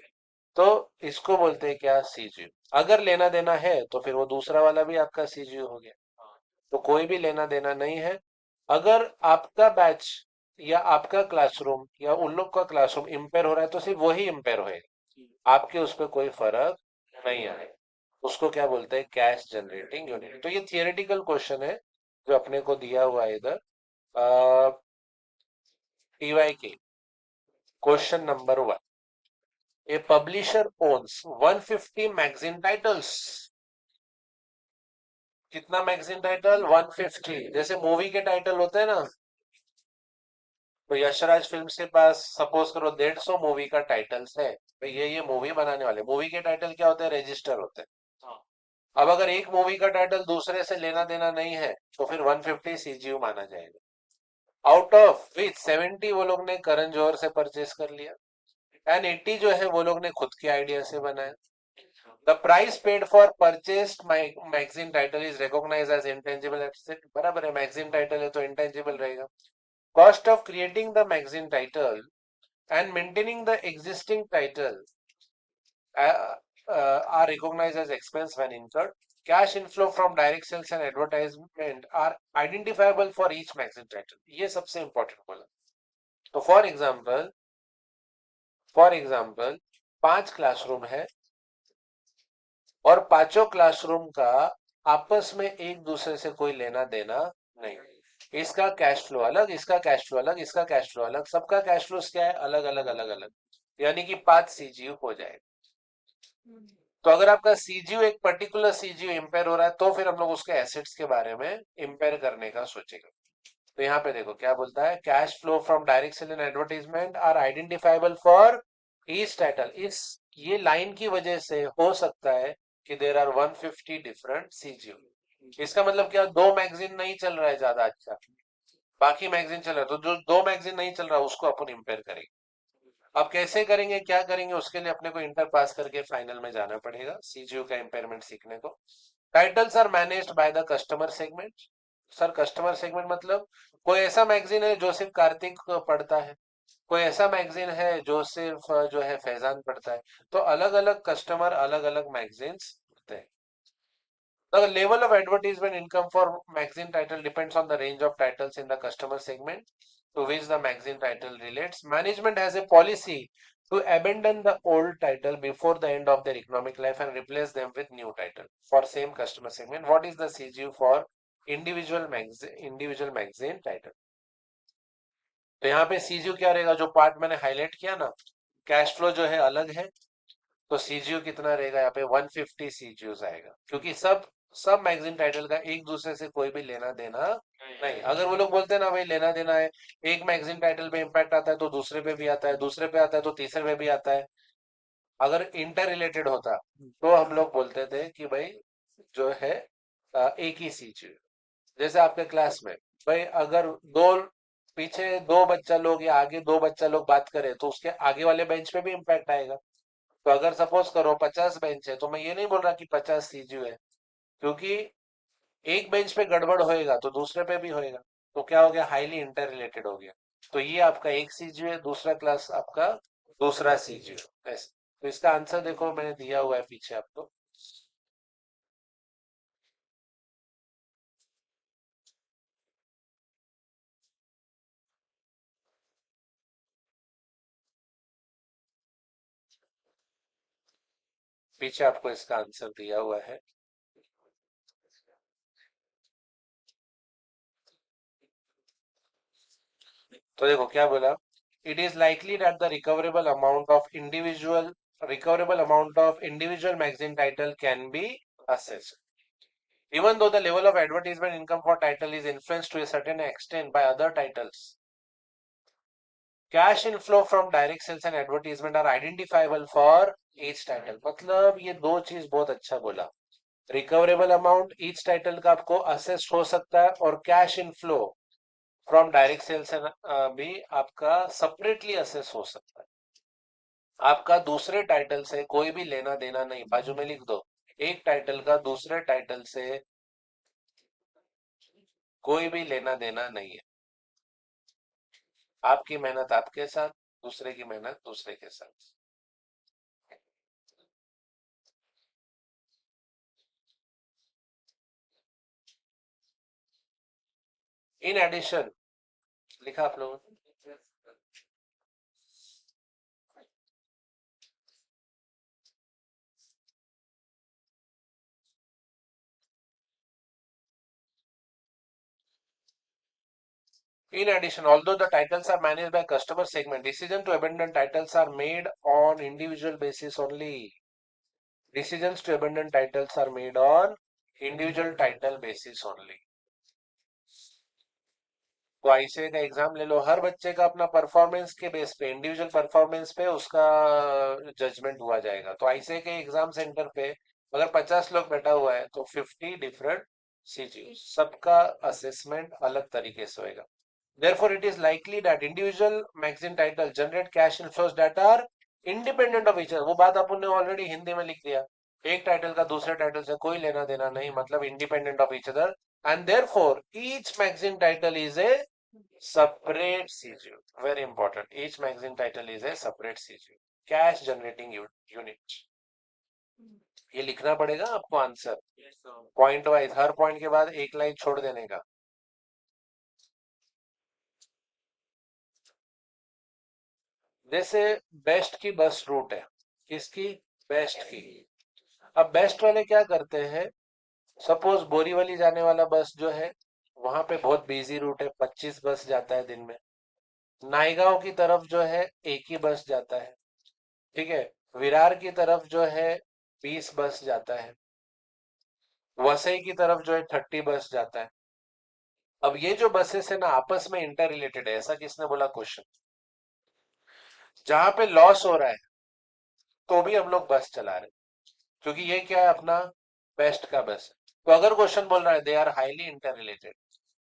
तो इसको बोलते हैं क्या, सीजीयू। अगर लेना देना है तो फिर वो दूसरा वाला भी आपका सीजीयू हो गया। तो कोई भी लेना देना नहीं है। अगर आपका बैच या आपका क्लासरूम या उन लोग का क्लासरूम इम्पेयर हो रहा है, तो सिर्फ वही इम्पेयर होएगा, आपके उस पर कोई फर्क नहीं आएगा। उसको क्या बोलते हैं, कैश जनरेटिंग यूनिट। तो ये थियोरेटिकल क्वेश्चन है जो अपने को दिया हुआ है इधर, टीवाई के। Question number 1, a publisher owns 150 magazine titles. कितना मैगजीन टाइटल, 150। जैसे मूवी के टाइटल होते हैं ना, तो यशराज फिल्म्स के पास सपोज करो 150 मूवी का टाइटल्स है, तो ये मूवी बनाने वाले, मूवी के टाइटल क्या होते हैं, रजिस्टर होते हैं। अब अगर एक मूवी का टाइटल दूसरे से लेना देना नहीं है, तो फिर 150 सीजीयू माना जाएगा। आउट ऑफ विच 70 वो लोग ने करण जौहर से परचेस कर लिया, एंड 80 जो है वो लोग ने खुद के आइडिया से बनाया। The price paid for purchased magazine title is recognized as intangible asset. बराबर है, मैगजीन टाइटल है तो इंटेंजिबल रहेगा। Cost of creating the magazine title and maintaining the existing title are recognized as expense when incurred. Cash inflow from direct sales and advertisement are identifiable for each magazine title. ये सबसे इंपॉर्टेंट बोला। तो फॉर एग्जाम्पल 5 क्लासरूम है, और पांचों क्लासरूम का आपस में एक दूसरे से कोई लेना देना नहीं। इसका कैश फ्लो अलग, इसका कैश फ्लो अलग, इसका कैश फ्लो अलग, सबका कैश फ्लो क्या है, अलग अलग अलग अलग। यानी कि 5 सीजीयू हो जाएगा। तो अगर आपका सीजीयू, एक पर्टिकुलर सीजीयू इंपेयर हो रहा है, तो फिर हम लोग उसके एसेट्स के बारे में इंपेयर करने का सोचेंगे। तो यहाँ पे देखो क्या बोलता है, cash flow from direct sale and advertisement are identifiable for each title. इस ये लाइन की वजह से हो सकता है कि देर आर 150 डिफरेंट सीजीयू। इसका मतलब क्या, दो मैगजीन नहीं चल रहा है ज्यादा अच्छा, बाकी मैगजीन चल रहा है, तो जो दो मैगजीन नहीं चल रहा उसको अपन इंपेयर करेंगे। अब कैसे करेंगे, क्या करेंगे, उसके लिए अपने को इंटर पास करके फाइनल में जाना पड़ेगा सीजीयू का इम्पेयरमेंट सीखने को। Titles are managed by the customer segment. Sir customer segment मतलब, कोई ऐसा मैगजीन है जो सिर्फ कार्तिक पढ़ता है, कोई ऐसा मैगजीन है जो सिर्फ जो है फैजान पढ़ता है। तो अलग अलग कस्टमर, अलग अलग मैगजीन्स होते हैं। The level of advertisement income for magazine title depends on the range of titles in the customer segment to which the magazine title relates. Management has a policy to abandon the old title before the end of their economic life and replace them with new title for same customer segment. What is the CGU for individual magazine title? तो यहाँ पे सीजीयू क्या रहेगा, जो पार्ट मैंने हाईलाइट किया ना, कैश फ्लो जो है अलग है, तो सीजीयू कितना रहेगा यहाँ पे, 150 सीजीयू आएगा, क्योंकि सब सब मैगजीन टाइटल का एक दूसरे से कोई भी लेना देना नहीं। अगर वो लोग बोलते हैं ना भाई लेना देना है, एक मैगजीन टाइटल पे इम्पैक्ट आता है तो दूसरे पे भी आता है, दूसरे पे आता है तो तीसरे पे भी आता है, अगर इंटर रिलेटेड होता तो हम लोग बोलते थे कि भाई जो है एक ही चीज है। जैसे आपके क्लास में भाई अगर दो पीछे दो बच्चा लोग या आगे दो बच्चा लोग बात करे तो उसके आगे वाले बेंच पे भी इम्पैक्ट आएगा। तो अगर सपोज करो 50 बेंच है तो मैं ये नहीं बोल रहा कि 50 सीजीयू है, क्योंकि एक बेंच पे गड़बड़ होएगा तो दूसरे पे भी होएगा। तो क्या हो गया, हाईली इंटर रिलेटेड हो गया। तो ये आपका एक सीजीयू है, दूसरा क्लास आपका दूसरा सीजीयू ऐसे। तो इसका आंसर देखो मैंने दिया हुआ है पीछे आपको। पीछे आपको इसका आंसर दिया हुआ है। तो देखो क्या बोला, it is likely that the recoverable amount of individual magazine title can be assessed even though the level of advertisement income for title is influenced to a certain extent by other titles. Cash inflow from direct sales and advertisement are identifiable for each title. मतलब ये दो चीज बहुत अच्छा बोला। रिकवरेबल अमाउंट ईच टाइटल का आपको असेस्ट हो सकता है, और cash inflow from direct sales भी आपका सेपरेटली असेस हो सकता है। आपका दूसरे टाइटल से कोई भी लेना देना नहीं, बाजू में लिख दो, एक टाइटल का दूसरे टाइटल से कोई भी लेना देना नहीं है। आपकी मेहनत आपके साथ, दूसरे की मेहनत दूसरे के साथ। इन एडिशन लिखा आप लोगों ने, in addition, although the titles are managed by customer segment, decision to abandon titles are made on individual basis only. Decisions to abandon titles are made on individual title basis only. तो आईसीए का एग्जाम ले लो, हर बच्चे का अपना परफॉर्मेंस के बेस पे, इंडिविजुअल परफॉर्मेंस पे उसका जजमेंट हुआ जाएगा। तो आईसीए के एग्जाम सेंटर पे अगर 50 लोग बैठा हुआ है तो 50 डिफरेंट सीजीयू, सबका असेसमेंट अलग तरीके से होएगा। Therefore, it is likely that individual magazine titles generate cash inflows that are independent of each other. वो बात अपन ने ऑलरेडी हिंदी में लिख दिया। एक टाइटल का दूसरे टाइटल से कोई लेना देना नहीं, मतलब independent of each other, and therefore each magazine title is a separate CGU. Very important. Each magazine title is a separate CGU. Cash generating unit. ये लिखना पड़ेगा आपको आंसर पॉइंट वाइज, हर पॉइंट के बाद एक लाइन छोड़ देने का। जैसे बेस्ट की बस रूट है, किसकी, बेस्ट की। अब बेस्ट वाले क्या करते हैं, सपोज बोरीवली जाने वाला बस जो है वहां पे बहुत बिजी रूट है, 25 बस जाता है दिन में। नायगांव की तरफ जो है एक ही बस जाता है, ठीक है। विरार की तरफ जो है 20 बस जाता है। वसई की तरफ जो है 30 बस जाता है। अब ये जो बसेस है ना आपस में इंटर रिलेटेड है, ऐसा किसने बोला क्वेश्चन। जहां पे लॉस हो रहा है तो भी हम लोग बस चला रहे हैं, क्योंकि ये क्या है, अपना बेस्ट का बस है। तो अगर क्वेश्चन बोल रहा है they are highly inter related,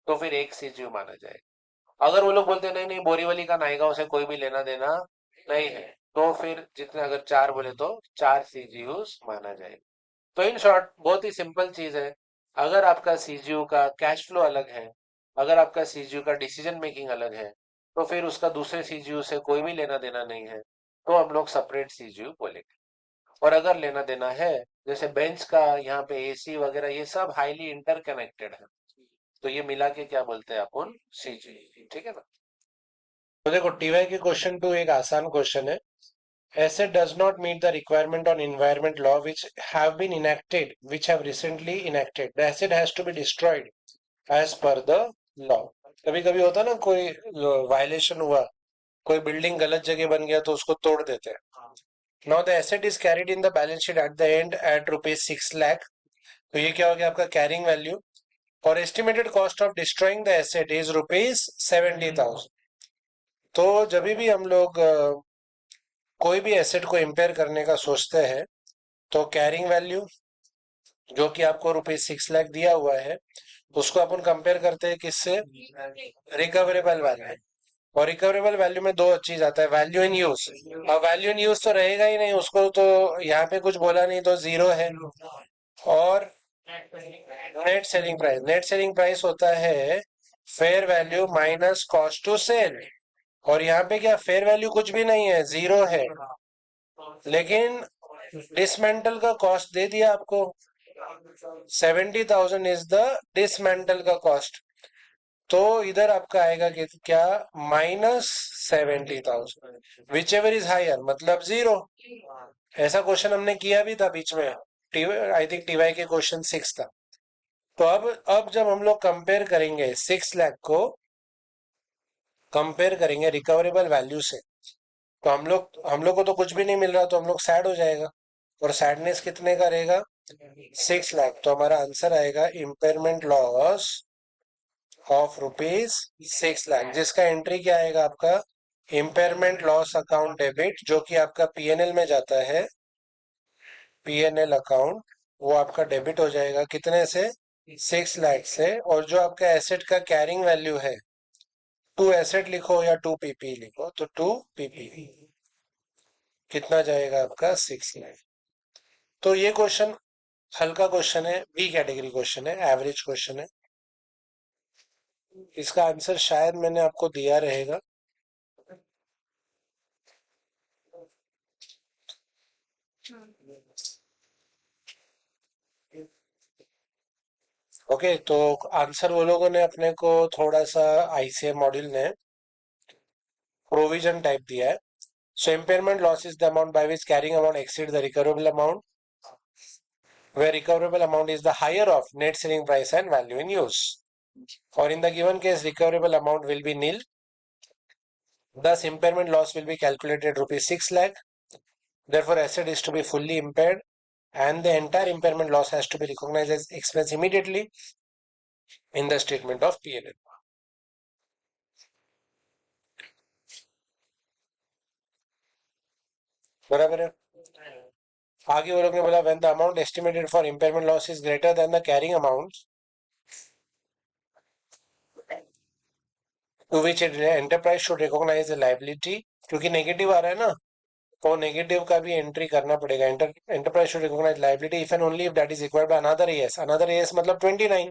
तो फिर एक सीजीयू माना जाएगा। अगर वो लोग बोलते हैं नहीं नहीं बोरीवली का नायगांव से कोई भी लेना देना नहीं है, तो फिर जितने अगर चार बोले तो चार सीजीयूज माना जाएगा। तो इन शॉर्ट बहुत ही सिंपल चीज है। अगर आपका सीजीयू का कैश फ्लो अलग है, अगर आपका सीजीयू का डिसीजन मेकिंग अलग है, तो फिर उसका दूसरे सीजीयू से कोई भी लेना देना नहीं है, तो हम लोग सेपरेट सीजीयू बोलेंगे। और अगर लेना देना है, जैसे बेंच का यहाँ पे एसी वगैरह ये सब हाईली इंटरकनेक्टेड है, तो ये मिला के क्या बोलते हैं अपन, सीजीयू, ठीक है ना। तो देखो टीवाई के क्वेश्चन टू एक आसान क्वेश्चन है। Asset does not meet the requirement on environment law which have been enacted, which have recently enacted. The asset has to be destroyed as per the law. कभी कभी होता है ना, कोई वायलेशन हुआ, कोई बिल्डिंग गलत जगह बन गया तो उसको तोड़ देते हैं। Now the asset is carried in the balance sheet at the end at rupees 6 lakh. तो ये क्या हो गया आपका कैरिंग वैल्यू। और estimated cost of destroying the asset is ₹70,000। तो जब भी हम लोग कोई भी एसेट को इम्पेयर करने का सोचते हैं तो कैरिंग वैल्यू जो कि आपको ₹6 लाख दिया हुआ है उसको अपन कंपेयर करते हैं किससे, रिकवरेबल वैल्यू। और रिकवरेबल वैल्यू में दो चीज आता है, वैल्यू इन यूज। अब वैल्यू इन यूज तो रहेगा ही नहीं, उसको तो यहाँ पे कुछ बोला नहीं तो जीरो है। और net selling price, net selling price होता है fair value minus cost to sell. और यहाँ पे क्या फेयर वैल्यू कुछ भी नहीं है, जीरो है, लेकिन डिसमेंटल का कॉस्ट दे दिया आपको। 70,000 इज द डिसमेंटल का कॉस्ट। तो इधर आपका आएगा कि क्या, -70,000, विच एवर इज हायर मतलब जीरो। ऐसा क्वेश्चन हमने किया भी था बीच में, आई थिंक टीवाई के क्वेश्चन 6 था। तो अब जब हम लोग कंपेयर करेंगे 6 लाख को कंपेयर करेंगे रिकवरेबल वैल्यू से, तो हम लोग को तो कुछ भी नहीं मिल रहा, तो हम लोग सैड हो जाएगा। और सैडनेस कितने का रहेगा, 6 लाख। तो हमारा आंसर आएगा इम्पेयरमेंट लॉस ऑफ ₹6 लाख, जिसका एंट्री क्या आएगा आपका, इम्पेयरमेंट लॉस अकाउंट डेबिट, जो कि आपका पीएनएल में जाता है, पीएनएल अकाउंट। वो आपका डेबिट हो जाएगा कितने से, 6 लाख से। और जो आपका एसेट का कैरिंग वैल्यू है, 2 एसेट लिखो या 2 पीपी लिखो, तो 2 पीपी कितना जाएगा आपका, 6 लाख। तो ये क्वेश्चन हल्का क्वेश्चन है, बी कैटेगरी क्वेश्चन है, एवरेज क्वेश्चन है। इसका आंसर शायद मैंने आपको दिया रहेगा। ओके, तो आंसर वो लोगों ने अपने को थोड़ा सा आईसीएम मॉड्यूल ने प्रोविजन टाइप दिया है। So impairment loss is the amount by which carrying amount exceed the recoverable amount, where recoverable amount is the higher of net selling price and value in use. Or in the given case, recoverable amount will be nil. Thus, impairment loss will be calculated ₹6 lakh. Therefore, asset is to be fully impaired, and the entire impairment loss has to be recognized as expense immediately in the statement of P&L. बराबर है। आगे वो लोग ने बोला when the amount estimated for impairment loss is greater than the carrying amount to which enterprise should recognize the liability, क्योंकि नेगेटिव आ रहा है ना, तो नेगेटिव का भी एंट्री करना पड़ेगा। Enterprise should recognize liability if and only if that is required by another AS. Another AS मतलब 29।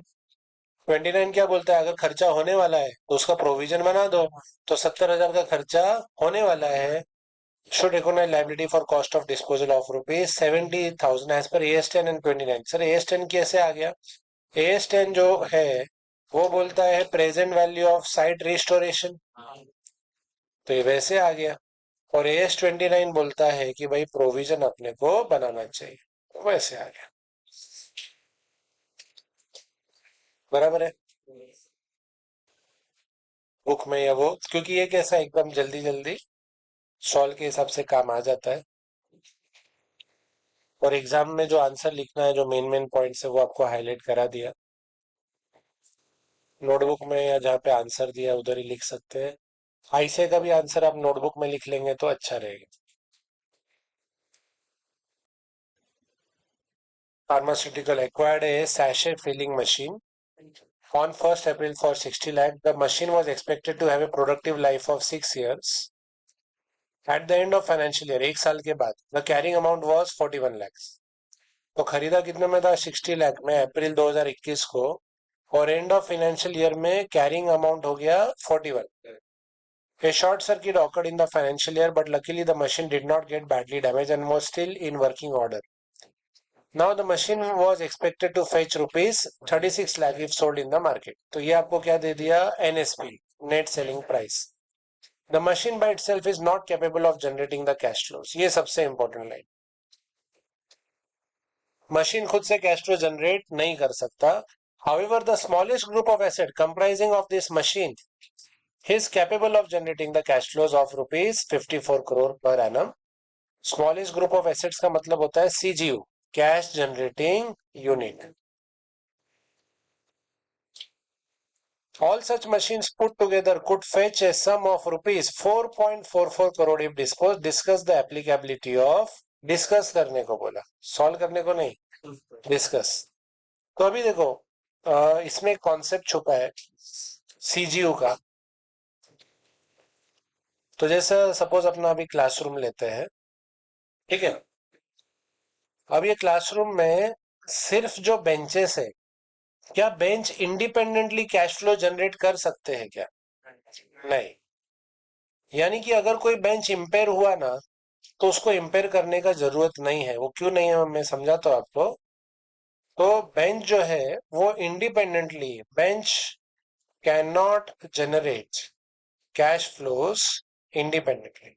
29 क्या बोलता है, अगर खर्चा होने वाला है तो उसका प्रोविजन बना दो। तो 70,000 का खर्चा होने वाला है, should recognize liability for cost of disposal of ₹70,000 as per AS10 and 29। Sir AS10 कैसे आ गया, AS10 जो है वो बोलता है present value of site restoration, तो ये वैसे आ गया। और AS29 बोलता है कि भाई प्रोविजन अपने को बनाना चाहिए, तो वैसे आ गया। बराबर है, बुक में या वो, क्योंकि ये कैसा एकदम जल्दी जल्दी सॉल्व के हिसाब से काम आ जाता है। और एग्जाम में जो आंसर लिखना है, जो मेन मेन पॉइंट्स है, वो आपको हाईलाइट करा दिया। नोटबुक में या जहाँ पे आंसर दिया उधर ही लिख सकते हैं। आईसीए का भी आंसर आप नोटबुक में लिख लेंगे तो अच्छा रहेगा। Pharmaceutical acquired a sachet filling machine on 1st April for 60 lakh. The machine was expected to have a productive life of 6 years. At the end of financial year, एक साल के बाद, the carrying amount was 41 lakhs. तो खरीदा कितने में था, 60 लाख में अप्रैल 2021 को, और एंड ऑफ फाइनेंशियल ईयर में कैरिंग अमाउंट हो गया 41। A short circuit occurred in the financial year, but luckily the machine did not get badly damaged and was still in working order. Now the machine was expected to fetch ₹36 lakh if sold in the market. तो ये आपको क्या दे दिया, NSP, net selling price. The machine by itself is not capable of generating the cash flows. ये सबसे important लाइन, मशीन खुद से कैश फ्लो जनरेट नहीं कर सकता। However, the smallest group of assets comprising of this machine is capable of generating the cash flows of ₹54 crore per annum. Smallest group of assets का मतलब होता है CGU, cash generating unit. All such machines put together could fetch a sum of rupees 4.44 crore if disposed. Discuss the applicability of. Discuss करने को बोला, सॉल्व करने को नहीं, डिस्कस। तो अभी देखो, इसमें कॉन्सेप्ट छुपा है सीजीयू का। तो जैसे सपोज अपना अभी क्लासरूम लेते हैं, ठीक है। अब ये क्लासरूम में सिर्फ जो बेंचेस है, क्या bench independently cash flow generate कर सकते हैं क्या? नहीं। यानी कि अगर कोई बेंच इंपेयर हुआ ना, तो उसको इंपेयर करने का जरूरत नहीं है। वो क्यों नहीं है मैं समझाता हूं आपको। तो बेंच जो है वो independently, bench can not generate cash flows independently.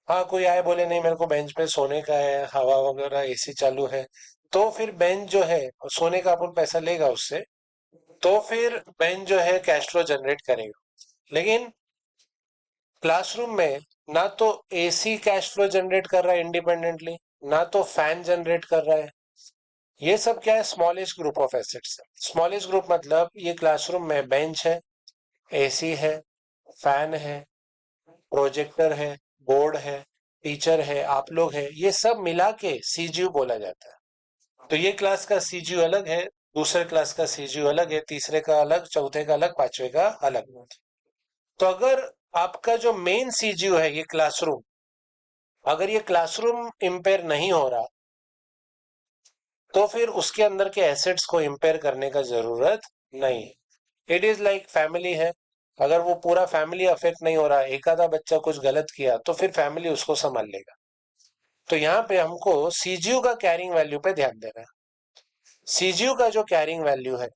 हाँ, कोई आए बोले नहीं मेरे को बेंच पे सोने का है, हवा वगैरह एसी चालू है, तो फिर बेंच जो है, सोने का अपन पैसा लेगा उससे, तो फिर बेंच जो है कैश फ्लो जनरेट करेगा। लेकिन क्लासरूम में ना तो एसी कैश फ्लो जनरेट कर रहा है इंडिपेंडेंटली, ना तो फैन जनरेट कर रहा है। ये सब क्या है? Smallest group of assets. Smallest group मतलब ये क्लासरूम में बेंच है, एसी है, फैन है, प्रोजेक्टर है, बोर्ड है, टीचर है, आप लोग है, ये सब मिला के सीजीयू बोला जाता है। तो ये क्लास का सीजीयू अलग है, दूसरे क्लास का सीजीयू अलग है, तीसरे का अलग, चौथे का अलग, पांचवे का अलग। तो अगर आपका जो मेन सीजीयू है ये क्लासरूम, अगर ये क्लासरूम इंपेयर नहीं हो रहा, तो फिर उसके अंदर के एसेट्स को इंपेयर करने का जरूरत नहीं है। इट इज लाइक फैमिली है, अगर वो पूरा फैमिली अफेक्ट नहीं हो रहा, एक आधा बच्चा कुछ गलत किया, तो फिर फैमिली उसको संभाल लेगा। तो यहाँ पे हमको सीजीयू का कैरिंग वैल्यू पे ध्यान देना है। सीजीयू का जो कैरिंग वैल्यू है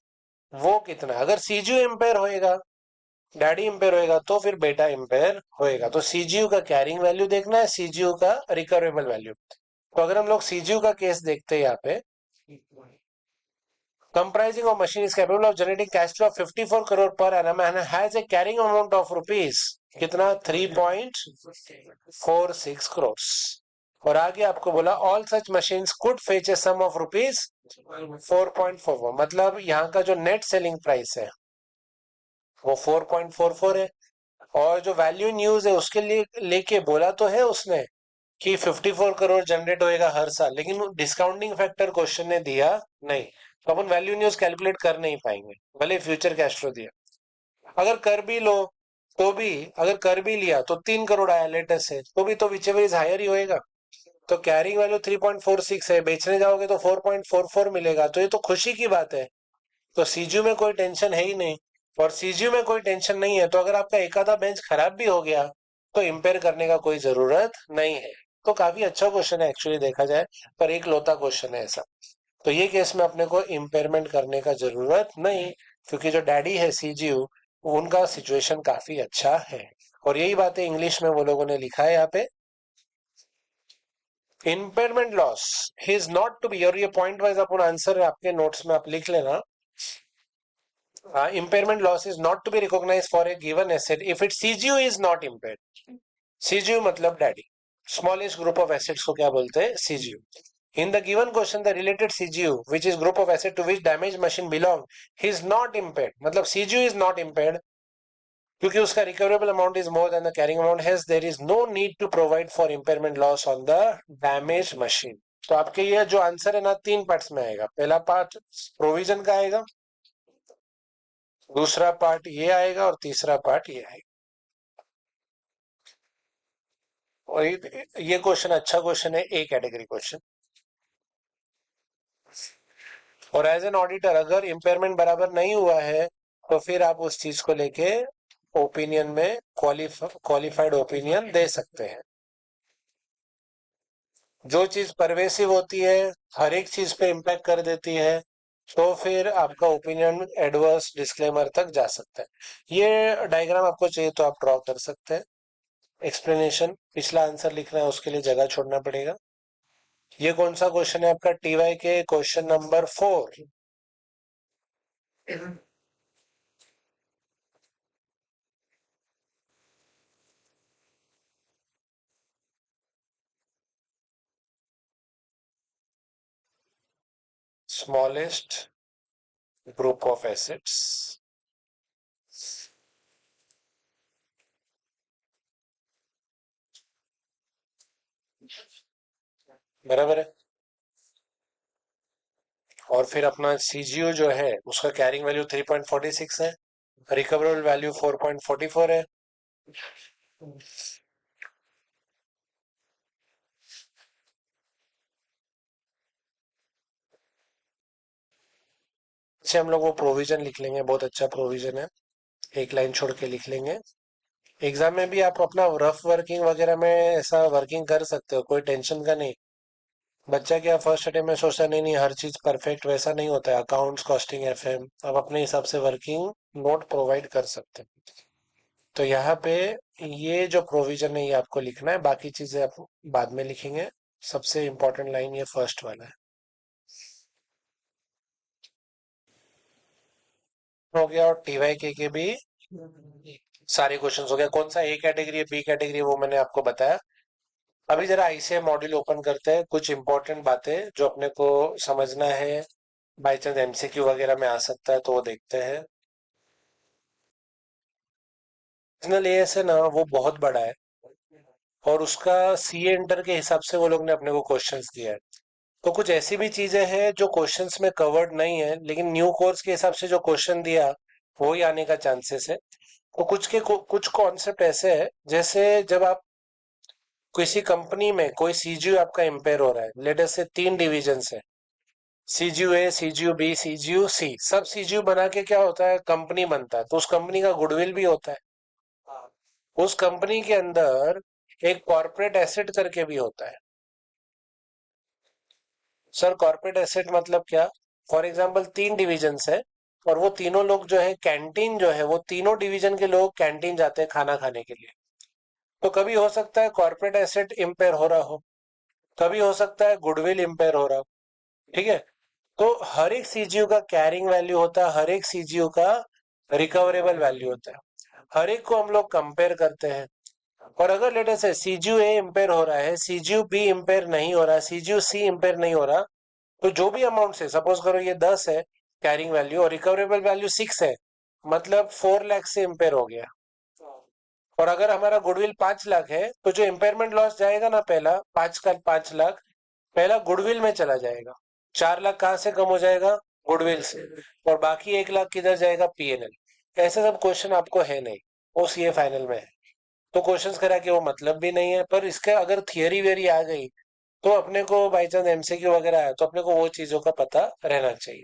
वो कितना है? अगर सीजीयू इंपेयर होएगा, डैडी इंपेयर होएगा, तो फिर बेटा इंपेयर होएगा। तो सीजीयू का कैरिंग वैल्यू देखना है, सीजीयू का रिकवरेबल वैल्यू। तो अगर हम लोग सीजीयू का केस देखते हैं यहाँ पे, comprising of machine is capable of generating cash flow of 54 crore per annum and has a carrying amount of rupees कितना? 3.46 crores। और आगे आपको बोला all such machines could fetch a sum of rupees 4.44, मतलब यहाँ का जो नेट सेलिंग प्राइस है वो 4.44 है। और जो वैल्यू न्यूज है उसके लिए लेके बोला तो है उसने कि 54 करोड़ जनरेट होएगा हर साल, लेकिन डिस्काउंटिंग फैक्टर क्वेश्चन ने दिया नहीं, तो अपन वैल्यू न्यूज कैलकुलेट कर नहीं पाएंगे, भले फ्यूचर कैश फ्लो दिया। अगर कर भी लो, तो भी अगर कर भी लिया तो 3 करोड़ आया लेटेस्ट है, तो भी तो विचेवर इज हायर ही होएगा। तो कैरिंग वैल्यू 3.46 है, बेचने जाओगे तो 4.44 मिलेगा, तो ये तो खुशी की बात है। तो सीजू में कोई टेंशन है ही नहीं। और सीजू में कोई टेंशन नहीं है, तो अगर आपका एक आधा बेंच खराब भी हो गया, तो इंपेयर करने का कोई जरूरत नहीं है। तो काफी अच्छा क्वेश्चन है एक्चुअली देखा जाए, पर एक लौता क्वेश्चन है ऐसा। तो ये केस में अपने को इम्पेयरमेंट करने का जरूरत नहीं, क्योंकि जो डैडी है सीजीयू, उनका सिचुएशन काफी अच्छा है। और यही बातें इंग्लिश में वो लोगों ने लिखा है यहाँ पे। Impairment loss is not to be, और ये पॉइंट वाइज अपन आंसर आपके नोट्स में आप लिख लेना। Impairment loss is not to be recognized for a given asset if its CGU is not impaired. CGU मतलब daddy, smallest group of assets को क्या बोलते हैं? CGU. In the given question, the related CGU, which is group of asset to which damaged machine belong, is not impaired. मतलब CGU is not impaired क्योंकि उसका recoverable amount is more than the carrying amount. Hence, there is no need to provide for impairment loss on the damaged machine. तो आपके ये जो आंसर है ना, 3 पार्ट्स में आएगा। पहला पार्ट प्रोविजन का आएगा, दूसरा पार्ट ये आएगा, और तीसरा पार्ट ये आएगा। और ये क्वेश्चन अच्छा क्वेश्चन है, ए कैटेगरी क्वेश्चन। और एज एन ऑडिटर अगर इम्पेयरमेंट बराबर नहीं हुआ है, तो फिर आप उस चीज को लेके ओपिनियन में क्वालिफाइड ओपिनियन दे सकते हैं। जो चीज परवेसिव होती है, हर एक चीज पे इम्पैक्ट कर देती है, तो फिर आपका ओपिनियन एडवर्स डिस्क्लेमर तक जा सकता है। ये डायग्राम आपको चाहिए तो आप ड्रॉ कर सकते हैं। एक्सप्लेनेशन, पिछला आंसर लिखना है उसके लिए जगह छोड़ना पड़ेगा। ये कौन सा क्वेश्चन है आपका? टीवाई के question number 4। Smallest group of assets बराबर है। और फिर अपना सीजीओ जो है उसका कैरिंग वैल्यू 3.46 है, रिकवरेबल वैल्यू 4.44 है। से हम लोग वो प्रोविजन लिख लेंगे, बहुत अच्छा प्रोविजन है, एक लाइन छोड़ के लिख लेंगे। एग्जाम में भी आप अपना रफ वर्किंग वगैरह में ऐसा वर्किंग कर सकते हो, कोई टेंशन का नहीं। बच्चा क्या फर्स्ट अटेम्प्ट में सोचता नहीं नहीं हर चीज परफेक्ट, वैसा नहीं होता है। अकाउंट्स, कॉस्टिंग, एफएम आप अपने हिसाब से वर्किंग नोट प्रोवाइड कर सकते हैं। तो यहाँ पे ये जो प्रोविजन है ये आपको लिखना है, बाकी चीजें आप बाद में लिखेंगे। सबसे इंपॉर्टेंट लाइन ये फर्स्ट वाला है। हो गया, और टीवाई के भी सारे क्वेश्चंस हो गया। कौन सा ए कैटेगरी है, बी कैटेगरी है, वो मैंने आपको बताया। अभी जरा आईसीएम मॉड्यूल ओपन करते हैं, कुछ इंपॉर्टेंट बातें जो अपने को समझना है, बाई चांस एमसीक्यू वगैरह में आ सकता है, तो वो देखते हैं। रीजनल एएस है ना, वो बहुत बड़ा है, और उसका सीए इंटर के हिसाब से वो लोग ने अपने को क्वेश्चंस दिया है। तो कुछ ऐसी भी चीजें हैं जो क्वेश्चंस में कवर्ड नहीं है, लेकिन न्यू कोर्स के हिसाब से जो क्वेश्चन दिया वो ही आने का चांसेस है। तो कुछ कॉन्सेप्ट ऐसे है, जैसे जब आप किसी कंपनी में कोई सीजीयू आपका इम्पेयर हो रहा है, लेट अस से 3 डिविजन है, सीजीयू ए, सीजीयू बी, सीजीयू सी, सब सीजीयू बना के क्या होता है, कंपनी बनता है, तो उस कंपनी का गुडविल भी होता है। उस कंपनी के अंदर एक कॉर्पोरेट एसेट करके भी होता है। सर कॉर्पोरेट एसेट मतलब क्या? फॉर एग्जांपल 3 डिविजन्स है, और वो तीनों लोग जो है कैंटीन जो है, वो तीनों डिवीजन के लोग कैंटीन जाते हैं खाना खाने के लिए। तो कभी हो सकता है कॉर्पोरेट एसेट इम्पेयर हो रहा हो, कभी हो सकता है गुडविल इम्पेयर हो रहा हो। ठीक है। तो हर एक सीजीयू का कैरिंग वैल्यू होता है, हर एक सीजीयू का रिकवरेबल वैल्यू होता है। हर एक को हम लोग कंपेयर करते हैं। और अगर लेट से सीजीयू ए इम्पेयर हो रहा है, सीजीयू बी इम्पेयर नहीं हो रहा, सीजीयू सी इम्पेयर नहीं हो रहा, तो जो भी अमाउंट है, सपोज करो ये 10 है कैरिंग वैल्यू, और रिकवरेबल वैल्यू 6 है, मतलब 4 लाख से इम्पेयर हो गया। और अगर हमारा गुडविल 5 लाख है, तो जो इम्पेयरमेंट लॉस जाएगा ना पहला, 5 लाख पहला गुडविल में चला जाएगा। 4 लाख कहाँ से कम हो जाएगा? गुडविल से। और बाकी 1 लाख किधर जाएगा? पीएनएल। ऐसे सब क्वेश्चन आपको है नहीं, वो सीए फाइनल में है। तो क्वेश्चंस करा के वो मतलब भी नहीं है, पर इसका अगर थियरी वेरी आ गई, तो अपने को बाई चांस एमसीक्यू वगैरह आया, तो अपने को वो चीजों का पता रहना चाहिए।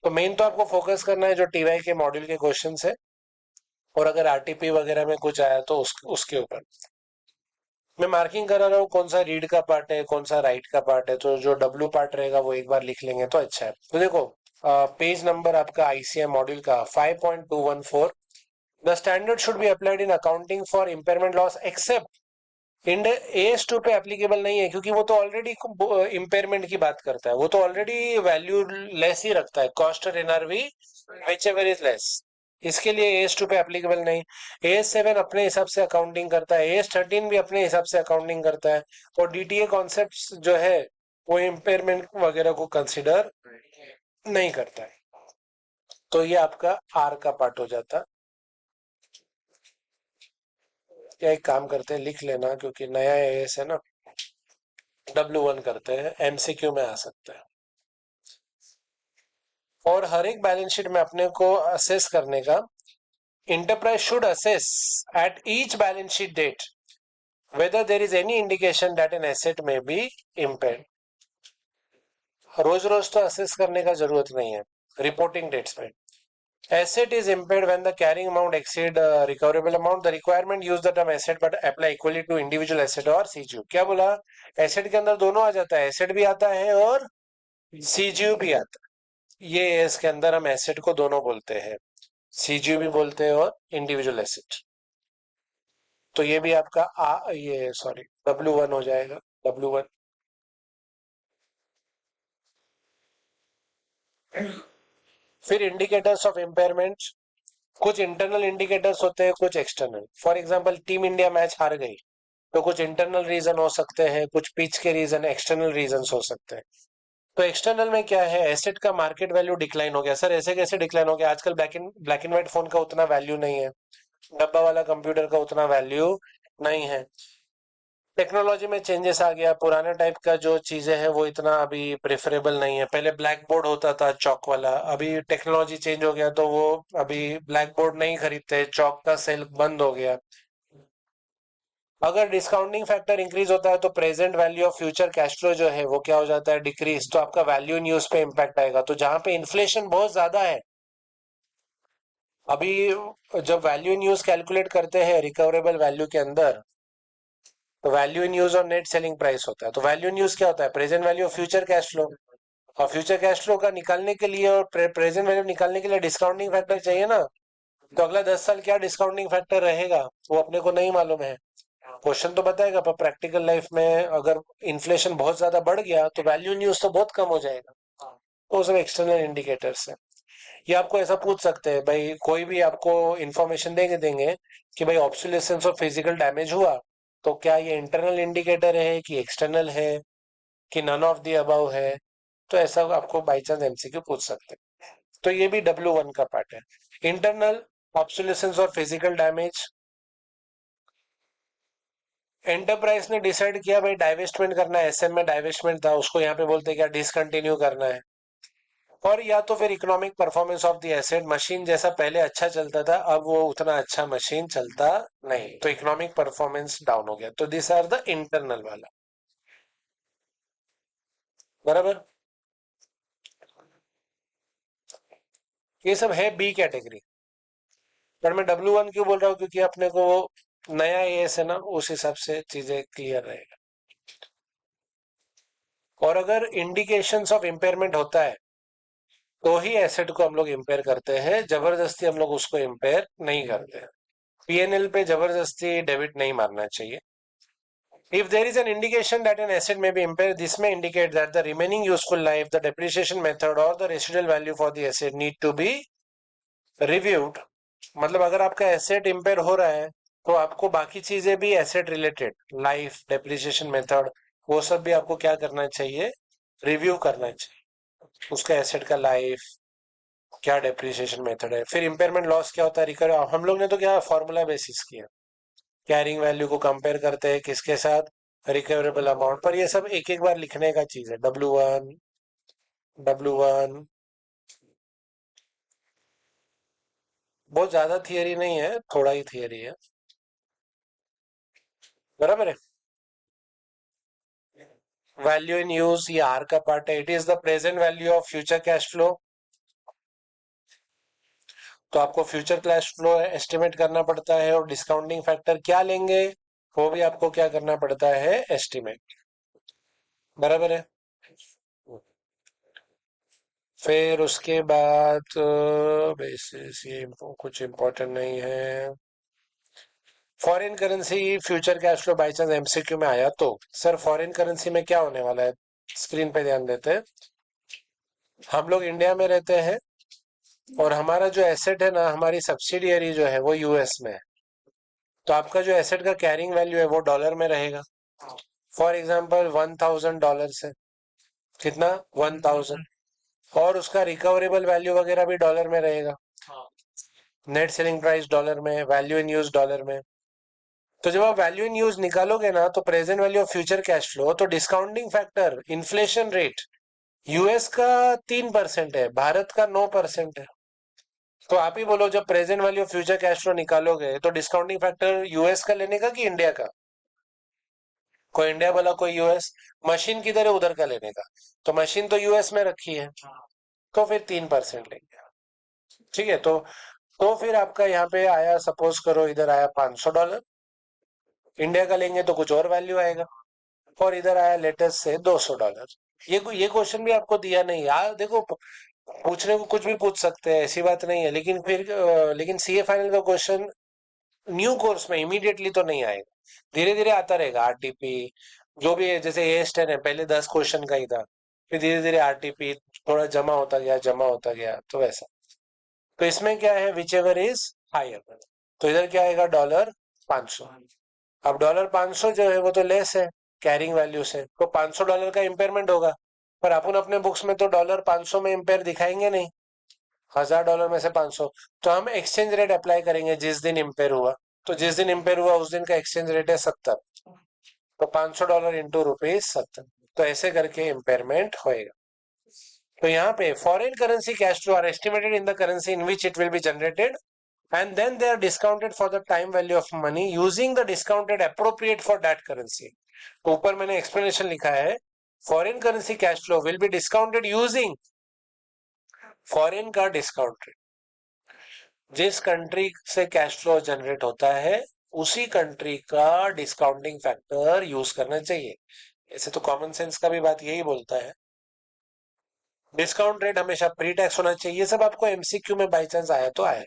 तो मेन तो आपको फोकस करना है जो टीवाई के मॉड्यूल के क्वेश्चंस है, और अगर आरटीपी वगैरह में कुछ आया तो उसके ऊपर मैं मार्किंग करा रहा हूँ, कौन सा रीड का पार्ट है, कौन सा राइट का पार्ट है। तो जो डब्ल्यू पार्ट रहेगा वो एक बार लिख लेंगे तो अच्छा है। तो देखो, पेज नंबर आपका आईसीएम मॉड्यूल का 5.214, the standard should be applied in accounting for impairment loss except Ind AS to पे एप्लीकेबल नहीं है, क्योंकि वो तो ऑलरेडी इम्पेयरमेंट की बात करता है, वो तो ऑलरेडी वैल्यू लेस ही रखता है, कॉस्ट और NRV which ever is less. इसके लिए एस टू पे एप्लीकेबल नहीं। एस 7 अपने हिसाब से अकाउंटिंग करता है, एस 13 भी अपने हिसाब से अकाउंटिंग करता है, और डीटीए कॉन्सेप्ट जो है वो इम्पेयरमेंट वगैरह को कंसिडर नहीं करता है। तो ये आपका आर का पार्ट हो जाता। या एक काम करते हैं, लिख लेना, क्योंकि नया एस है ना, W1 करते हैं, एमसीक्यू में आ सकता है। और हर एक बैलेंस शीट में अपने को असेस करने का, enterprise should assess at each balance sheet date whether there is any indication that an asset may be impaired। रोज रोज तो असेस करने का जरूरत नहीं है, रिपोर्टिंग डेट्स में। Asset is impaired when the carrying amount exceed recoverable amount. The requirement use the term asset but apply equally to individual asset और CGU। क्या बोला? एसेट के अंदर दोनों आ जाता है, एसेट भी आता है और सीजीयू भी आता है। ये इसके अंदर हम एसेट को दोनों बोलते हैं, सीजीयू भी बोलते हैं और इंडिविजुअल एसेट। तो ये भी आपका ये सॉरी W1 हो जाएगा, W1। फिर इंडिकेटर्स ऑफ इम्पेयरमेंट, कुछ इंटरनल इंडिकेटर्स होते हैं, कुछ external. For example team India match हार गई, तो कुछ इंटरनल रीजन हो सकते हैं, कुछ पिच के रीजन, एक्सटर्नल रीजन हो सकते हैं। तो एक्सटर्नल में क्या है, एसेट का मार्केट वैल्यू डिक्लाइन हो गया। सर ऐसे कैसे डिक्लाइन हो गया? आजकल ब्लैक एंड व्हाइट फोन का उतना वैल्यू नहीं है, डब्बा वाला कंप्यूटर का उतना वैल्यू नहीं है। टेक्नोलॉजी में चेंजेस आ गया, पुराने टाइप का जो चीजें हैं वो इतना अभी प्रेफरेबल नहीं है। पहले ब्लैक बोर्ड होता था चौक वाला, अभी टेक्नोलॉजी चेंज हो गया तो वो अभी ब्लैक बोर्ड नहीं खरीदते, चौक का सेल बंद हो गया। अगर डिस्काउंटिंग फैक्टर इंक्रीज होता है तो present value of future cash flow जो है वो क्या हो जाता है, डिक्रीज, तो आपका वैल्यू इन यूज पे इम्पैक्ट आएगा। तो जहां पे इन्फ्लेशन बहुत ज्यादा है अभी, जब वैल्यू इन यूज कैलकुलेट करते हैं रिकवरेबल वैल्यू के अंदर, तो वैल्यू इन यूज और नेट सेलिंग प्राइस होता है। तो वैल्यू इन यूज क्या होता है, present value of future cash flow. और फ्यूचर कैश फ्लो का निकालने के लिए और प्रेजेंट वैल्यू निकालने के लिए डिस्काउंटिंग फैक्टर चाहिए ना। तो अगला 10 साल क्या डिस्काउंटिंग फैक्टर रहेगा वो अपने को नहीं मालूम है। क्वेश्चन तो बताएगा पर प्रैक्टिकल लाइफ में अगर इन्फ्लेशन बहुत ज्यादा बढ़ गया तो वैल्यू इन यूज तो बहुत कम हो जाएगा। तो वो सब एक्सटर्नल इंडिकेटर्स है। ये आपको ऐसा पूछ सकते हैं भाई, कोई भी आपको इंफॉर्मेशन देंगे देंगे कि भाई ऑब्सोलेसेंस और फिजिकल डैमेज हुआ, तो क्या ये इंटरनल इंडिकेटर है कि एक्सटर्नल है कि नन ऑफ द अबव है। तो ऐसा आपको बाई चांस एमसीक्यू पूछ सकते हैं। तो ये भी W1 का पार्ट है। इंटरनल ऑब्सोलेसेंस और फिजिकल डैमेज, एंटरप्राइज ने डिसाइड किया भाई डाइवेस्टमेंट करना है, एसएम में डाइवेस्टमेंट था, उसको यहाँ पे बोलते हैं क्या, डिसकंटिन्यू करना है। और या तो फिर economic performance of the asset, machine जैसा पहले अच्छा चलता था अब वो उतना अच्छा मशीन चलता नहीं, तो इकोनॉमिक परफॉर्मेंस डाउन हो गया। तो दिस आर द इंटरनल वाला, बराबर। ये सब है बी कैटेगरी। पर मैं W1 क्यों बोल रहा हूँ, क्योंकि अपने को नया एएस है ना, उस हिसाब से चीजें क्लियर रहेगा। और अगर इंडिकेशंस ऑफ इम्पेयरमेंट होता है तो ही एसेट को हम लोग इम्पेयर करते हैं, जबरदस्ती हम लोग उसको इम्पेयर नहीं करते हैं। पीएनएल पे जबरदस्ती डेबिट नहीं मारना चाहिए। If there is an indication that an asset may be impaired, this may indicate that the remaining useful life, the depreciation method or the residual value for the asset need to be reviewed. मतलब अगर आपका एसेट इम्पेयर हो रहा है तो आपको बाकी चीजें भी asset related, life, depreciation method, वो सब भी आपको क्या करना चाहिए, रिव्यू करना चाहिए। उसका एसेट का लाइफ, क्या डेप्रिसिएशन मेथड है, फिर इम्पेयरमेंट लॉस क्या होता है, रिकवर। हम लोग ने तो क्या फॉर्मूला बेसिस किया, कैरिंग वैल्यू को कंपेयर करते हैं किसके साथ, रिकवरेबल अमाउंट पर। ये सब एक एक बार लिखने का चीज है। W1 बहुत ज्यादा थियरी नहीं है, थोड़ा ही थियरी है, बराबर है। वैल्यू इन यूज ये आर का पार्ट है, it is the present value of future cash flow. तो आपको फ्यूचर कैश फ्लो एस्टिमेट करना पड़ता है, और डिस्काउंटिंग फैक्टर क्या लेंगे वो भी आपको क्या करना पड़ता है, एस्टिमेट, बराबर है। फिर उसके बाद बेसिस ये कुछ इंपॉर्टेंट नहीं है। Foreign currency future cash flow by chance MCQ में आया तो सर फॉरेन करेंसी में क्या होने वाला है, स्क्रीन पे ध्यान देते हैं। हम लोग इंडिया में रहते हैं और हमारा जो एसेट है ना, हमारी सब्सिडियरी जो है वो यूएस में है। तो आपका जो एसेट का कैरिंग वैल्यू है वो डॉलर में रहेगा। फॉर एग्जाम्पल $1,000 है, कितना, 1,000। और उसका रिकवरेबल वैल्यू वगैरह भी डॉलर में रहेगा, नेट सेलिंग प्राइस डॉलर में, वैल्यू इन यूज डॉलर में। तो जब आप वैल्यू इन यूज निकालोगे ना, तो present value of future cash flow, तो discounting factor, inflation rate, US का 3% है, भारत का 9% है। तो आप ही बोलो, जब present value of future cash flow निकालोगे तो डिस्काउंटिंग फैक्टर यूएस का लेने का कि इंडिया का, कोई इंडिया बोला कोई यूएस, मशीन किधर है उधर का लेने का। तो मशीन तो यूएस में रखी है, तो फिर 3% लेंगे। ठीक है, तो फिर आपका यहाँ पे आया, सपोज करो इधर आया $500, इंडिया का लेंगे तो कुछ और वैल्यू आएगा। और इधर आया लेटेस्ट से $200। ये क्वेश्चन भी आपको दिया नहीं यार, देखो पूछने को कुछ भी पूछ सकते हैं, ऐसी बात नहीं है, लेकिन फिर लेकिन सीए फाइनल का क्वेश्चन न्यू कोर्स में इमीडिएटली तो नहीं आएगा, धीरे धीरे आता रहेगा। आरटीपी जो भी है, जैसे AS10 है, पहले 10 क्वेश्चन का ही था, फिर धीरे धीरे आरटीपी थोड़ा जमा होता गया, जमा होता गया, तो वैसा। तो इसमें क्या है, विच एवर इज हायर, तो इधर क्या आएगा, $500। अब $500 जो है वो तो लेस है कैरिंग वैल्यू से, तो $500 का इम्पेयरमेंट होगा। पर अपन अपने बुक्स में तो $500 में इम्पेयर दिखाएंगे नहीं, $1,000 में से 500। तो हम एक्सचेंज रेट अप्लाई करेंगे जिस दिन इम्पेयर हुआ। तो जिस दिन इम्पेयर हुआ उस दिन का एक्सचेंज रेट है 70। तो $500 इंटू ₹70, तो ऐसे करके इम्पेयरमेंट होएगा। तो यहाँ पे foreign currency cash flow are estimated in the currency in which it will be generated and then they are discounted for the time value of money using the discounted appropriate for that currency. तो ऊपर मैंने एक्सप्लेनेशन लिखा है, foreign currency cash flow will be discounted using foreign का डिस्काउंट रेट, जिस कंट्री से कैश फ्लो जनरेट होता है उसी कंट्री का डिस्काउंटिंग फैक्टर यूज करना चाहिए। ऐसे तो कॉमन सेंस का भी बात यही बोलता है। डिस्काउंट रेट हमेशा प्री टैक्स होना चाहिए। ये सब आपको एमसीक्यू में बाई चांस आया तो आया,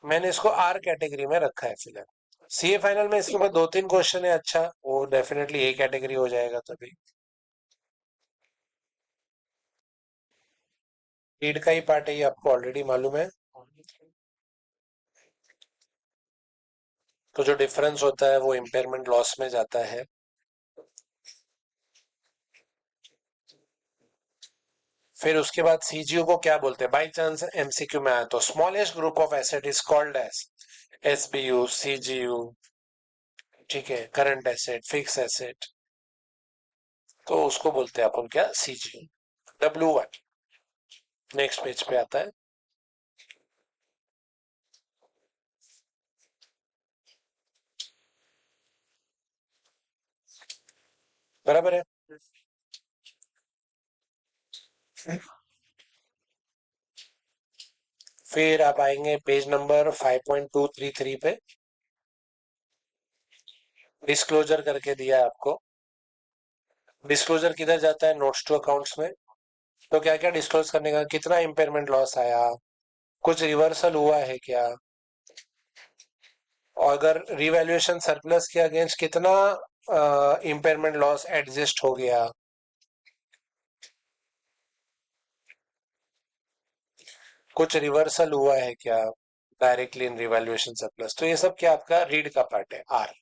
मैंने इसको आर कैटेगरी में रखा है फिलहाल। सीए फाइनल में इसके ऊपर 2-3 क्वेश्चन है, अच्छा वो डेफिनेटली ए कैटेगरी हो जाएगा तभी। रीड का ही पार्ट है ये, आपको ऑलरेडी मालूम है। तो जो डिफरेंस होता है वो इम्पेयरमेंट लॉस में जाता है। फिर उसके बाद सीजीओ को क्या बोलते हैं, बाई चांस एमसीक्यू में आया तो smallest group of asset is called as SBU, CGU, ठीक है, करंट एसेट, फिक्स एसेट, तो उसको बोलते हैं अपन क्या, सीजीयू। W1 नेक्स्ट पेज पे आता है। बराबर है। फिर आप आएंगे पेज नंबर 5.233 पे, डिस्क्लोजर करके दिया है आपको। डिस्क्लोजर किधर जाता है, नोट्स टू अकाउंट्स में। तो क्या क्या डिस्क्लोज करने का, कितना इम्पेयरमेंट लॉस आया, कुछ रिवर्सल हुआ है क्या, और अगर रिवैल्यूएशन सरप्लस के अगेंस्ट कितना इम्पेयरमेंट लॉस एडजस्ट हो गया, कुछ रिवर्सल हुआ है क्या डायरेक्टली इन रिवैल्यूएशन सरप्लस। तो ये सब क्या आपका रीड का पार्ट है, आर।